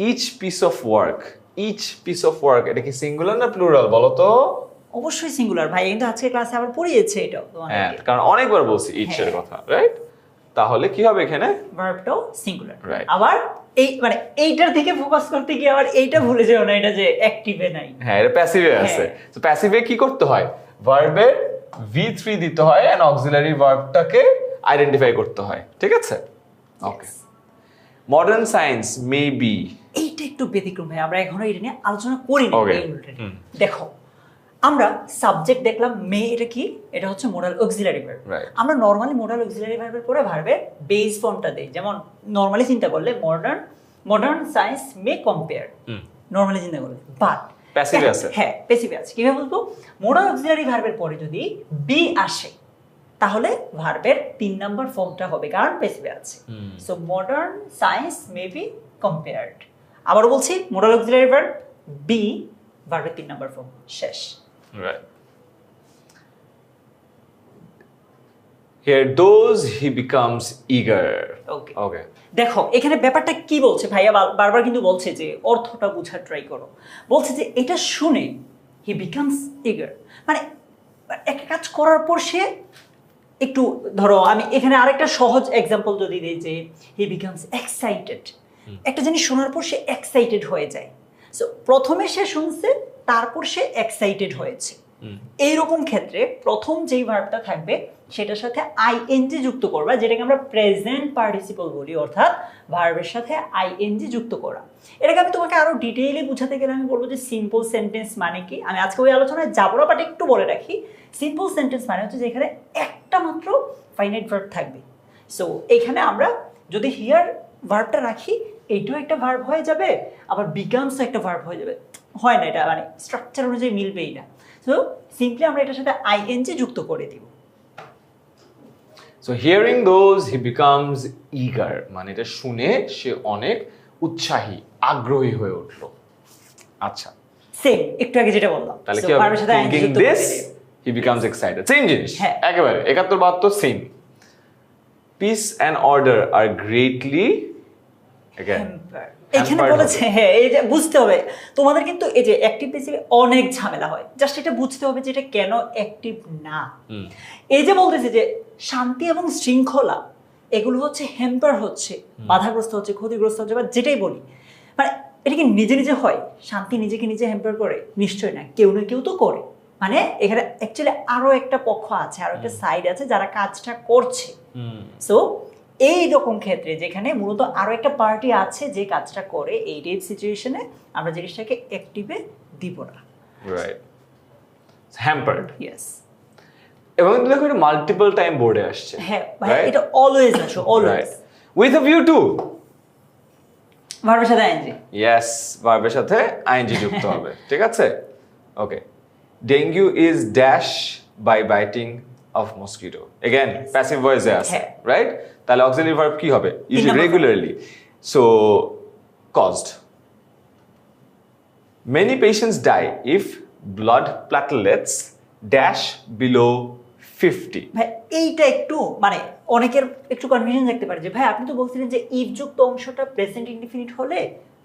Each piece of work, each piece of work এটা কি সিঙ্গুলার না প্লুরাল বলো তো? অবশ্যই সিঙ্গুলার ভাই, কিন্তু আজকে ক্লাসে আবার পড়িয়েছে এটা তোমাদেরকে। হ্যাঁ, কারণ অনেকবার বলছি ইচ এর কথা, রাইট? তাহলে কি হবে এখানে? ভার্বটাও সিঙ্গুলার। রাইট, আবার এই মানে এইটার দিকে ফোকাস করতে গিয়ে আবার এইটা ভুলে যাও না, এটা যে অ্যাক্টিভে নাই, হ্যাঁ এটা প্যাসিভে আছে। তো প্যাসিভে কি করতে হয়? ভার্বের V3 দিতে হয় এন্ড অক্সিলারি ভার্বটাকে আইডেন্টিফাই করতে হয়, ঠিক আছে? ওকে, মডার্ন সায়েন্স মে বি, এইটা একটু ব্যতিক্রম ভাই, আমরা এখনো এটা নিয়ে আলোচনা করিনি। Okay. এই উল্টে দেখো, আমরা সাবজেক্ট দেখলাম মে, এটা কি? এটা হচ্ছে মোডাল অক্সিলারি ভার্ব। Right. আমরা নরমালি মোডাল অক্সিলারি ভার্বের পরে ভার্বের বেস ফর্মটা দেই। যেমন নরমালি চিন্তা করলে মডার্ন সায়েন্স মে কম্পেয়ার, নরমালি চিন্তা করলে। বাট প্যাসিভে আছে। হ্যাঁ, প্যাসিভে আছে। কিভাবে বলবো? মোডাল অক্সিলারি ভার্বের পরে যদি বি আসে তাহলে ভার্বের 3 নাম্বার ফর্মটা হবে, কারণ প্যাসিভে আছে। So modern science may be compared. আবারও বলছি, মোডাল অক্সিলারি ভার্ব বি, ভার্বের 3 নাম্বার ফর্ম, শেষ। Right. Here those he becomes eager. Okay Okay. দেখো এখানে ব্যাপারটা কি বলছে ভাইয়া, বারবার কিন্তু বলছে যে অর্থটা বোঝার ট্রাই করো। বলছে যে এটা শুনে হি বিকামস ইগার, মানে একটা কাজ করার পর সে একটু, ধরো আমি এখানে আরেকটা সহজ এক্সাম্পল যদি দিই, যে হি বিকামস এক্সাইটেড। একটা জিনিস শোনার পর সে এক্সাইটেড হয়ে যায়। সো প্রথমে সে শুনছে, তারপর সে এক্সাইটেড হয়েছে। এইরকম ক্ষেত্রে প্রথম যেই ভার্বটা থাকবে সেটার সাথে আইএনজি যুক্ত করবা, যেটাকে আমরা প্রেজেন্ট পার্টিসিপল বলি, অর্থাৎ ভার্বের সাথে আইএনজি যুক্ত করা। এটাকে আমি তোমাকে আরো ডিটেইলি বোঝাতে গেলে আমি বলবো যে সিম্পল সেন্টেন্স মানে কি। আমি আজকে ওই আলোচনায় যাবো না, বাট একটু বলে রাখি। সিম্পল সেন্টেন্স মানে হচ্ছে যে এখানে একটা মাত্র ফাইনাইট ভার্ব থাকবে। সো এখানে আমরা যদি হিয়ার ভার্বটা রাখি, এইটাও একটা ভার্ব হয়ে যাবে, আবার বিকামস একটা ভার্ব হয়ে যাবে। হয় না, এটা মানে স্ট্রাকচার অনুযায়ী মিলবেই না। সো সিম্পলি আমরা এটার সাথে আইএনজি যুক্ত করে দিব। So hearing those he becomes eager, মানে এটা শুনে সে অনেক উৎসাহী, আগ্রহী হয়ে উঠলো। আচ্ছা, সেম একটু আগে যেটা বললাম, তাহলে So, কি হবে? ভার্বের সাথে ING Thinking যুক্ত করে this দিলে। he becomes excited. সেম জিনিস, হ্যাঁ। একেবারে 71-72 same. Peace and order are greatly again Hamper। এখানে hampered বলেছে, হবে। হ্যাঁ, এই যে বুঝতে হবে তোমাদের, কিন্তু এই যে অ্যাক্টিভ প্যাসিভে অনেক ঝামেলা হয়। জাস্ট এটা বুঝতে হবে যে এটা কেন অ্যাক্টিভ না। এই যে বলতেছে যে শান্তি এবং শৃঙ্খলা, এগুলো হচ্ছে হ্যাম্পার হচ্ছে, বাধাগ্রস্ত হচ্ছে, ক্ষতিগ্রস্ত হচ্ছে, বা যেটাই বলি, মানে এটা কি নিজে নিজে হয়? শান্তি নিজেকে নিজে হ্যাম্পার করে? নিশ্চয়ই না, কেউ না কেউ তো করে। মানে এখানে অ্যাকচুয়ালি আরো একটা পক্ষ আছে, আরো একটা সাইড আছে যারা কাজটা করছে। সো এই রকম ক্ষেত্রে যেখানে মূলত আরো একটা পার্টি আছে যে কাজটা করে, এই টাইপ সিচুয়েশনে আমরা জিনিসটাকে অ্যাক্টিভে দিব না। Right, hampered. ইয়েস, এবং দেখো এটা মাল্টিপল টাইম বোর্ডে আসছে। হ্যাঁ ভাই, এটা অলওয়েজ আসো, always with a view two, ভার্বের সাথে আইএনজি। ইয়েস, ভার্বের সাথে আইএনজি যুক্ত হবে, ঠিক আছে? Okay, dengue is dash by biting of mosquito, again passive ভয়েসে আছে, হ্যাঁ। রাইট? তাহলে অক্সিলারি ভার্ব কি হবে? Usually number regularly, so caused. Many patients die if blood platelets dash below 50. ভাই এইটা একটু মানে অনেকের একটু কনফিউশন থাকতে পারে যে ভাই আপনি তো বলছিলেন যে ইফ যুক্ত অংশটা প্রেজেন্ট ইনডিফিনিট হলে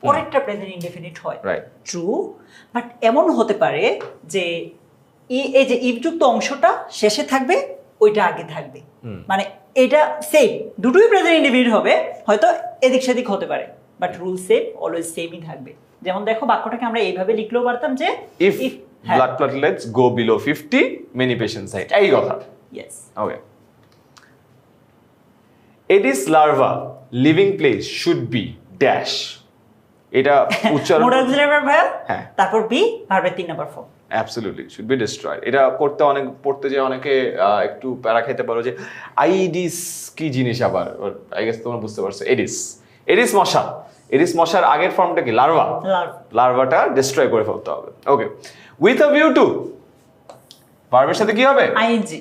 পরেরটা প্রেজেন্ট ইনডিফিনিট হয়। Right. ট্রু, বাট এমন হতে পারে যে এই যে ইফ যুক্ত অংশটা শেষে থাকবে, ওইটা আগে থাকবে। মানে এটা সেম, দুটোই প্রেজেন্ট ইনডিফিনিট হবে, হয়তো এদিক সেদিক হতে পারে, বাট রুল সেম, অলওয়েজ সেমই থাকবে। যেমন দেখো বাক্যটাকে আমরা এইভাবে লিখলেও পারতাম যে If blood platelets go below 50, many patients die. এই কথা। Yes, Okay. Aedes larva living place should be dash. এটা উচ্চারণ মোডাল অক্সিলারি ভার্ব ভাইয়া, হ্যাঁ। তারপর বি, ভার্বের 3 number form. Absolutely should be destroyed. এটা পড়তে যে অনেকে একটু প্যারা খেতে পারো যে আইডিস কি জিনিস, আবার আই গেস তোমরা বুঝতে পারছো। এডিস মশার আগের ফর্মটা কি? লার্ভা। লার্ভাটা ডিস্ট্রয় করে ফেলতে হবে। ওকে, উইথ আ ভিউ টু, ভার্বের সাথে কি হবে? আইএনজি।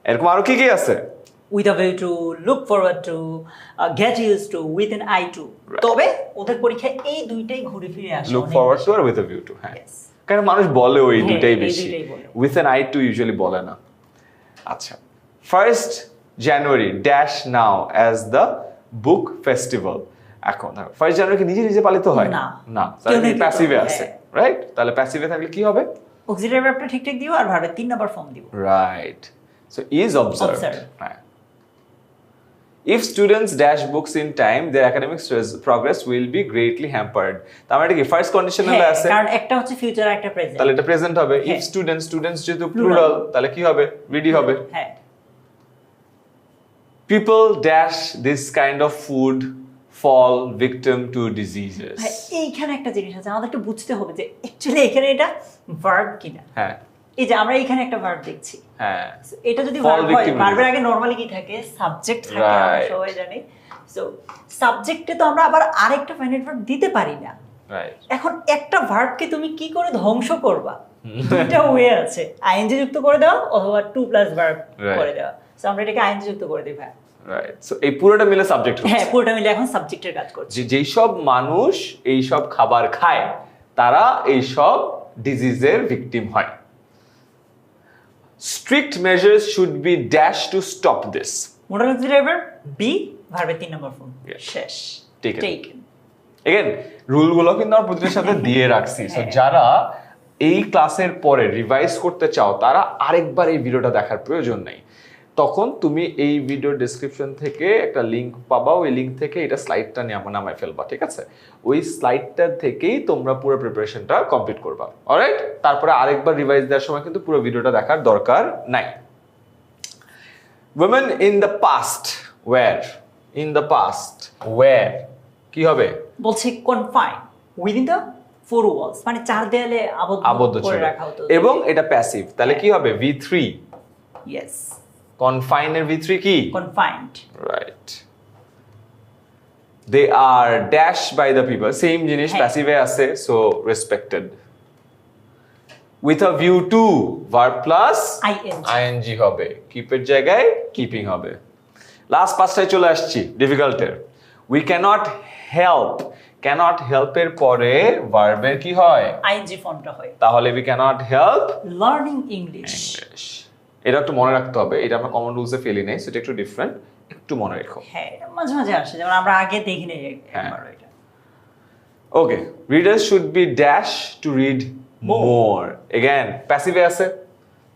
এরকম আরো কি কি আছে? With a view to, look forward to, get used to, with an eye to. তবে ওদের পরীক্ষায় এই দুইটাই ঘুরে ফিরে আসে। লুক ফরওয়ার্ড টু আর উইথ আ ভিউ টু। হ্যাঁ, Yes. কারণ মানুষ বলে ওই হ্যাঁ, দুইটাই এই বেশি, দুইটাই বলে। With an eye to usually বলে না। আচ্ছা, 1st January dash now as the book festival. এখন 1st January কি নিজে নিজে পালিত হয়? না। না, কেউ না কেউ প্যাসিভে করে, আছে, হ্যাঁ। রাইট? তাহলে প্যাসিভে থাকলে কি হবে? অক্সিলারি ভার্বটা ঠিকঠাক দিও আর ভার্বের 3 নাম্বার ফর্ম দিও। Right, so is observed. Observed. হ্যাঁ। If students dash books in time, their academic progress will be greatly hampered. তার মানে কি ফার্স্ট কন্ডিশনালে হ্যাঁ, আছে, কারণ একটা হচ্ছে ফিউচার আর একটা প্রেজেন্ট। তাহলে এটা প্রেজেন্ট হবে। হ্যাঁ। ইফ স্টুডেন্টস যেহেতু প্লুরাল, তাহলে কি হবে? রেডি হবে। হ্যাঁ, people dash this kind of food fall victim to diseases. ভাই এইখানে একটা জিনিস আছে আমাদের একটু বুঝতে হবে যে অ্যাকচুয়ালি এখানে এটা ভার্ব কিনা। হ্যাঁ এই যে আমরা এখানে একটা ভার্ব দেখছি, হ্যাঁ So, এটা যদি Fall ভার্ব হয় victim ভার্বের আগে নরমালি কি থাকে, সাবজেক্ট থাকে, আমরা Right. সবাই জানি। সো সাবজেক্টে তো আমরা আবার আরেকটা ফাইনাইট ভার্ব দিতে পারি না। রাইট এখন একটা ভার্বকে তুমি কি করে ধ্বংস করবা, দুইটা ওয়ে আছে, আইএনজি যুক্ত করে দেওয়া অথবা টু প্লাস ভার্ব Right. করে দেওয়া। সো আমরা এটাকে আইএনজি যুক্ত করে দিই ভাই। রাইট সো এই পুরোটা মিলে সাবজেক্ট হ্যাঁ পুরোটা মিলে এখন সাবজেক্টের কাজ করছে। যেই সব মানুষ এই সব খাবার খায় তারা এই সব ডিজিজের ভিকটিম হয়। Strict measures should be dash to stop this. Modal auxiliary verb be, ভার্বের 3 নম্বর ফর্ম Yes. শেষ। Taken. টেকেন। এগেন রুলগুলো কিন্তু আমরা প্রতিটার সাথে দিয়ে রাখছি। সো হ্যাঁ। যারা এই ক্লাসের পরে রিভাইজ করতে চাও তারা আরেকবার এই ভিডিওটা দেখার প্রয়োজন নেই। তখন তুমি এই ভিডিও ডেসক্রিপশন থেকে একটা লিংক পাবা, ওই লিংক থেকে এটা স্লাইডটা নামায় ফেলবা, ঠিক আছে? ওই স্লাইডটা থেকেই তোমরা পুরো প্রিপারেশনটা কমপ্লিট করবা, অলরাইট? তারপরে আরেকবার রিভাইজ দেওয়ার সময় কিন্তু পুরো ভিডিওটা দেখার দরকার নাই। women in the past where, in the past where কি হবে? বলছে confine within the four walls, মানে চার দেয়ালে আবদ্ধ করে ছিল রাখা হতো। এবং এটা প্যাসিভ, তাহলে কি হবে? V3 ইয়েস, কনফাইনের V3 কি? Confined. Right. they are dashed by the people, same জিনিস হ্যাঁ। প্যাসিভে আছে, so respected. with a view to verb plus ing হবে, keep এর জায়গায় keeping হবে। লাস্ট পাঁচটায় চলে আসছি ডিফিকাল্টের। we cannot help এর পরে ভার্বের কি হয়? আইএনজি ফর্মটা হয়। তাহলে we cannot help learning English. English। এটা একটু মনে রাখতে হবে, এটা আমরা কমন রুলসে ফেলি নাই, সেটা একটু ডিফারেন্ট, একটু মনে রেখো। হ্যাঁ এটা মাঝে মাঝে আসে, যেমন আমরা আগে দেখি নাই হ্যাঁ। একবার এটা। ওকে, readers should be dash to read more, again প্যাসিভে আছে,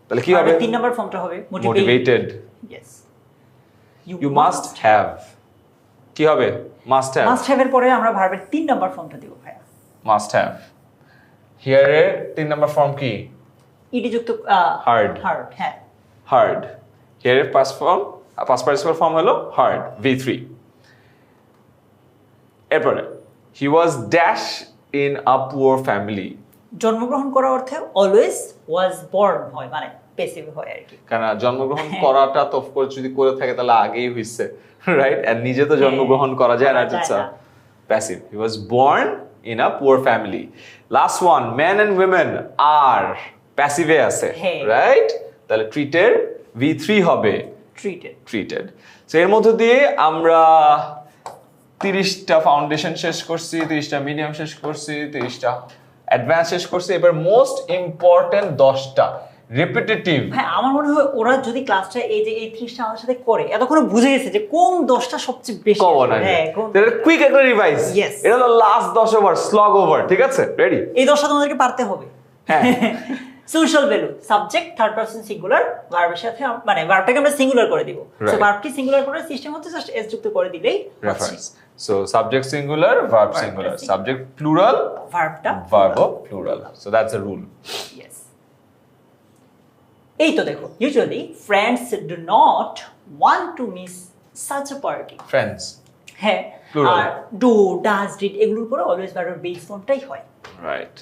তাহলে কি হবে? 3 নম্বর ফর্মটা হবে motivated। Yes, you must have কি হবে? must have। মাস্ট হ্যাভ এর পরে আমরা ভার্বের 3 নম্বর ফর্মটা দিব ভাইয়া। must have here এর 3 নম্বর ফর্ম কি? ইডি যুক্ত Hard। হার্ড, হ্যাঁ। hard here এর past participle form হলো hard, V3। এরপরে he was dash in a poor family। জন্মগ্রহণ করা অর্থে অলওয়েজ ওয়াজ বর্ন হয়, মানে প্যাসিভ হয় আর কি। কারণ জন্মগ্রহণ করাটা তো অফকোর্স যদি করে থাকে তাহলে আগেই হইছে, রাইট? আর নিজে তো জন্মগ্রহণ করা যায় না, it's passive. He was born in a poor family। Last one, men and women are প্যাসিভে আছে, হ্যাঁ। রাইট? তাহলে ট্রিটেড V3 হবে, ট্রিটেড। সো এর মধ্যে দিয়ে আমরা 30টা ফাউন্ডেশন শেষ করছি, 30টা মিডিয়াম শেষ করছি, 30টা অ্যাডভান্স শেষ করছি। এবার মোস্ট ইম্পর্টেন্ট 10টা রিপিটেটিভ। হ্যাঁ আমার মনে হয় ওরা যদি ক্লাসটা এই যে এই 30টা আমাদের সাথে করে এতক্ষণ বুঝে গেছে যে কোন 10টা সবচেয়ে বেশি কমন আছে। তাহলে কুইক একটা রিভাইজ। Yes. এটা হলো লাস্ট 10 ওভার স্লগ ওভার, ঠিক আছে? রেডি? এই 10টা তোমাদেরকে পারতে হবে। হ্যাঁ। Social value, subject third person singular, ভার্বের সাথে মানে ভার্বটাকে আমরা সিঙ্গুলার করে দিব। So Right. ভার্বটি সিঙ্গুলার করে সিস্টেম হচ্ছে জাস্ট এস যুক্ত করে দিলেই reference. So subject singular, verb Verb singular, singular. Subject plural, ভার্বটা verb plural. So that's a rule. Yes. এই তো দেখো, usually friends do not want to miss such a party. Friends হ্যাঁ, Plural. আর do, does, did এগুলোর পরে always ভার্বের base ফর্মটাই হয়। রাইট।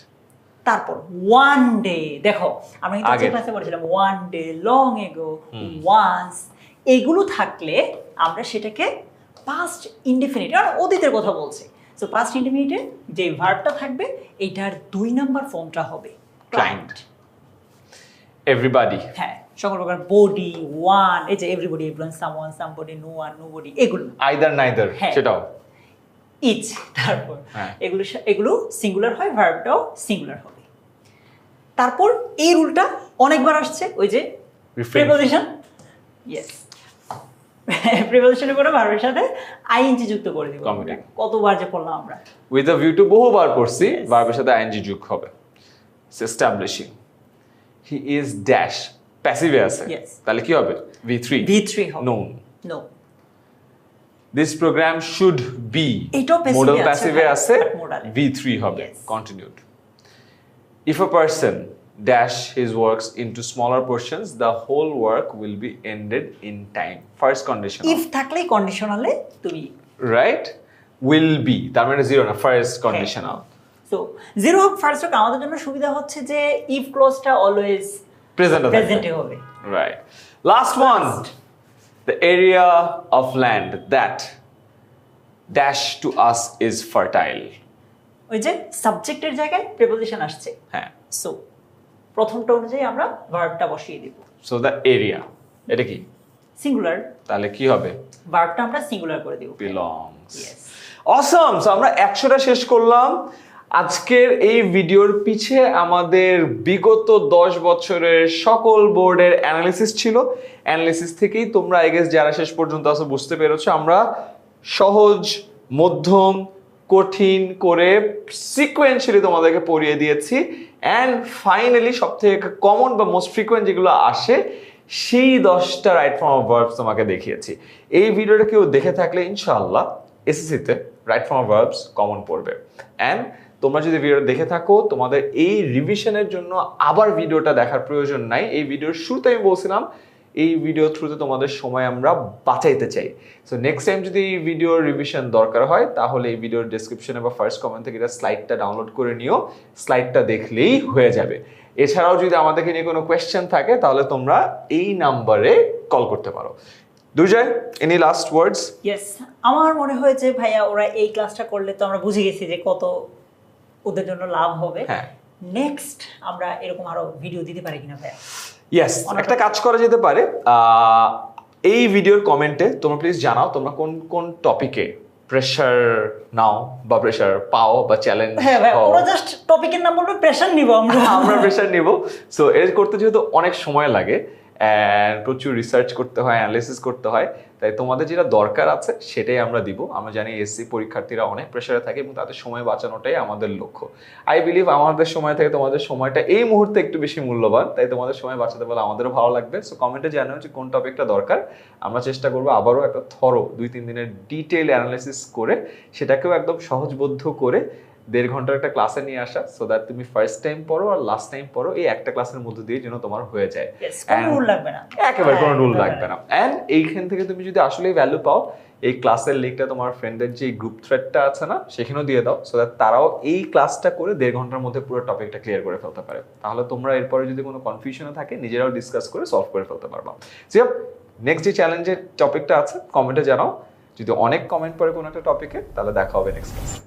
তারপর ওয়ান ডে, দেখো আমরা কিন্তু আগের। ক্লাসে বলেছিলাম one day, long ago, once, এগুলো থাকলে আমরা সেটাকে পাস্ট ইনডিফিনিট আর অতীতের কথা বলছি। সো পাস্ট ইনডিফিনিটে যে ভার্বটা থাকবে এটার 2 নাম্বার ফর্মটা হবে ক্লায়েন্ট। এভরিবডি। হ্যাঁ, সকল প্রকার বডি, ওয়ান, এই যে everybody, everyone, someone, somebody, no one, nobody, এগুলো আইদার নাইদার, হ্যাঁ। সেটাও। ইচ, তারপর হ্যাঁ। এগুলো সিঙ্গুলার হয়, ভার্বটাও সিঙ্গুলার হবে। তারপর এই রুলটা অনেকবার আসছে, ওই যে প্রিপোজিশন। ইয়েস, প্রিপোজিশনের পরে ভার্বের সাথে আইএনজি যুক্ত করে দিব। Commuting. কতবার যে পড়লাম আমরা। উইথ আ ভিউ টু বহুবার পড়ছি, ভার্বের সাথে আইএনজি যোগ হবে। এস্টাবলিশিং হি ইজ ড্যাশ, প্যাসিভে আছে, Yes. তাহলে কি হবে? V3 হবে। known। No, this program should be, এটাও passive মোডাল আছে, প্যাসিভে হ্যাঁ, আছে, but modal এ। V3 হবে, Yes. Continued. If a person dash his works into smaller portions, the whole work will be ended in time. First condition. If থাকলেই কন্ডিশনালে তুমি Right? Will be. তার মানে zero না, ফার্স্ট কন্ডিশনাল। সো জিরো হোক first হোক আমাদের জন্য সুবিধা হচ্ছে যে ইফ ক্লোজটা অলওয়েজ প্রেজেন্টে হবে। Right. Last one. The area of land that dash to us is fertile. ওই যে সাবজেক্টের জায়গায় প্রিপোজিশন আসছে, হ্যাঁ। সো প্রথমটা অনুযায়ী আমরা ভার্বটা বসিয়ে দিব। So the area, এটা কি? সিঙ্গুলার, তাহলে কি হবে? ভার্বটা আমরা সিঙ্গুলার করে দিব। Belongs. Yes. Awesome! So আমরা 100টা শেষ করলাম। আজকের এই ভিডিওর পিছে আমাদের বিগত 10 বছরের সকল বোর্ডের অ্যানালিসিস ছিল। অ্যানালিসিস থেকেই তোমরা আই গেস যারা শেষ পর্যন্ত আসো বুঝতে পেরেছো আমরা সহজ, মধ্যম, কঠিন করে সিকোয়েন্সিয়ালি তোমাদেরকে পড়িয়ে দিয়েছি। অ্যান্ড ফাইনালি সব থেকে কমন বা মোস্ট ফ্রিকোয়েন্ট যেগুলো আসে সেই 10টা রাইট ফর্ম অফ ভার্বস তোমাকে দেখিয়েছি। এই ভিডিওটা কেউ দেখে থাকলে ইনশাআল্লাহ এসএসসিতে right form of verbs common পড়বে। অ্যান্ড তোমরা যদি ভিডিওটা দেখে থাকো তোমাদের এই রিভিশনের জন্য আবার ভিডিওটা দেখার প্রয়োজন নাই। এই ভিডিওর শুরুতে আমি বলছিলাম এই ভিডিও থ্রুতে তোমাদের সময় আমরা বাঁচাইতে চাই। সো নেক্সট টাইম যদি এই ভিডিওর রিভিশন দরকার হয় তাহলে এই ভিডিওর ডেসক্রিপশনে বা ফার্স্ট কমেন্ট থেকে এটা স্লাইডটা ডাউনলোড করে নিও, স্লাইডটা দেখলেই হয়ে যাবে। এছাড়াও যদি আমাদেরকে নিয়ে কোনো কোয়েশ্চেন থাকে তাহলে তোমরা এই নাম্বারে কল করতে পারো। দুর্জয়, এনি লাস্ট ওয়ার্ডস? ইয়েস, আমার মনে হয় যে ভাইয়া ওরা এই ক্লাসটা করলে তো আমরা বুঝে গেছি যে কত ওদের জন্য লাভ হবে। হ্যাঁ, নেক্সট আমরা এরকম আরো ভিডিও দিতে পারি কিনা ভাইয়া? ইয়েস, একটা কাজ করা যেতে পারে। এই ভিডিওর কমেন্টে তোমরা প্লিজ জানাও তোমরা কোন কোন টপিকে প্রেশার নাও বা প্রেশার পাও বা চ্যালেঞ্জ। হ্যাঁ ভাই, ওরা জাস্ট টপিকের নাম বলবে, প্রেশার নিব আমরা। আমরা প্রেশার নিব। সো এর করতে যেহেতু অনেক সময় লাগে অ্যান্ড প্রচুর রিসার্চ করতে হয়, অ্যানালিসিস করতে হয়, তাই তোমাদের যেটা দরকার আছে সেটাই আমরা দিব। আমরা জানি এসসি পরীক্ষার্থীরা অনেক প্রেশারে থাকে এবং তাদের সময় বাঁচানোটাই আমাদের লক্ষ্য। আই বিলিভ আমাদের সময় থেকে তোমাদের সময়টা এই মুহূর্তে একটু বেশি মূল্যবান, তাই তোমাদের সময় বাঁচাতে পারলে আমাদেরও ভালো লাগবে। সো কমেন্টে জানাও যে কোন টপিকটা দরকার। আমরা চেষ্টা করবো আবারও একটা থরো 2-3 দিনের ডিটেইল অ্যানালিসিস করে সেটাকেও একদম সহজবোধ্য করে 1.5 ঘন্টার একটা ক্লাসে নিয়ে আসা, সো দ্যাট তুমি ফার্স্ট টাইম পড়ো আর লাস্ট টাইম পড়ো এই একটা ক্লাসের মধ্যে দিয়ে যেন তোমার হয়ে যায়। কোনো রুল লাগবে না, একেবারে কোনো রুল লাগবে না। অ্যান্ড এইখান থেকে তুমি যদি আসলেই ভ্যালু পাও এই ক্লাসের লিঙ্কটা তোমার ফ্রেন্ডদের যে গ্রুপ থ্রেডটা আছে না সেখানেও দিয়ে দাও, সো দ্যাট তারাও এই ক্লাসটা করে 1.5 ঘন্টার মধ্যে পুরো টপিকটা ক্লিয়ার করে ফেলতে পারে। তাহলে তোমরা এরপরে যদি কোনো কনফিউশনে থাকে নিজেরাও ডিসকাস করে সলভ করে ফেলতে পারবা। সো নেক্সট যে চ্যালেঞ্জের টপিকটা আছে কমেন্টে জানাও। যদি অনেক কমেন্ট পড়ে কোনো একটা টপিকে তাহলে দেখা হবে নেক্সট ক্লাসে।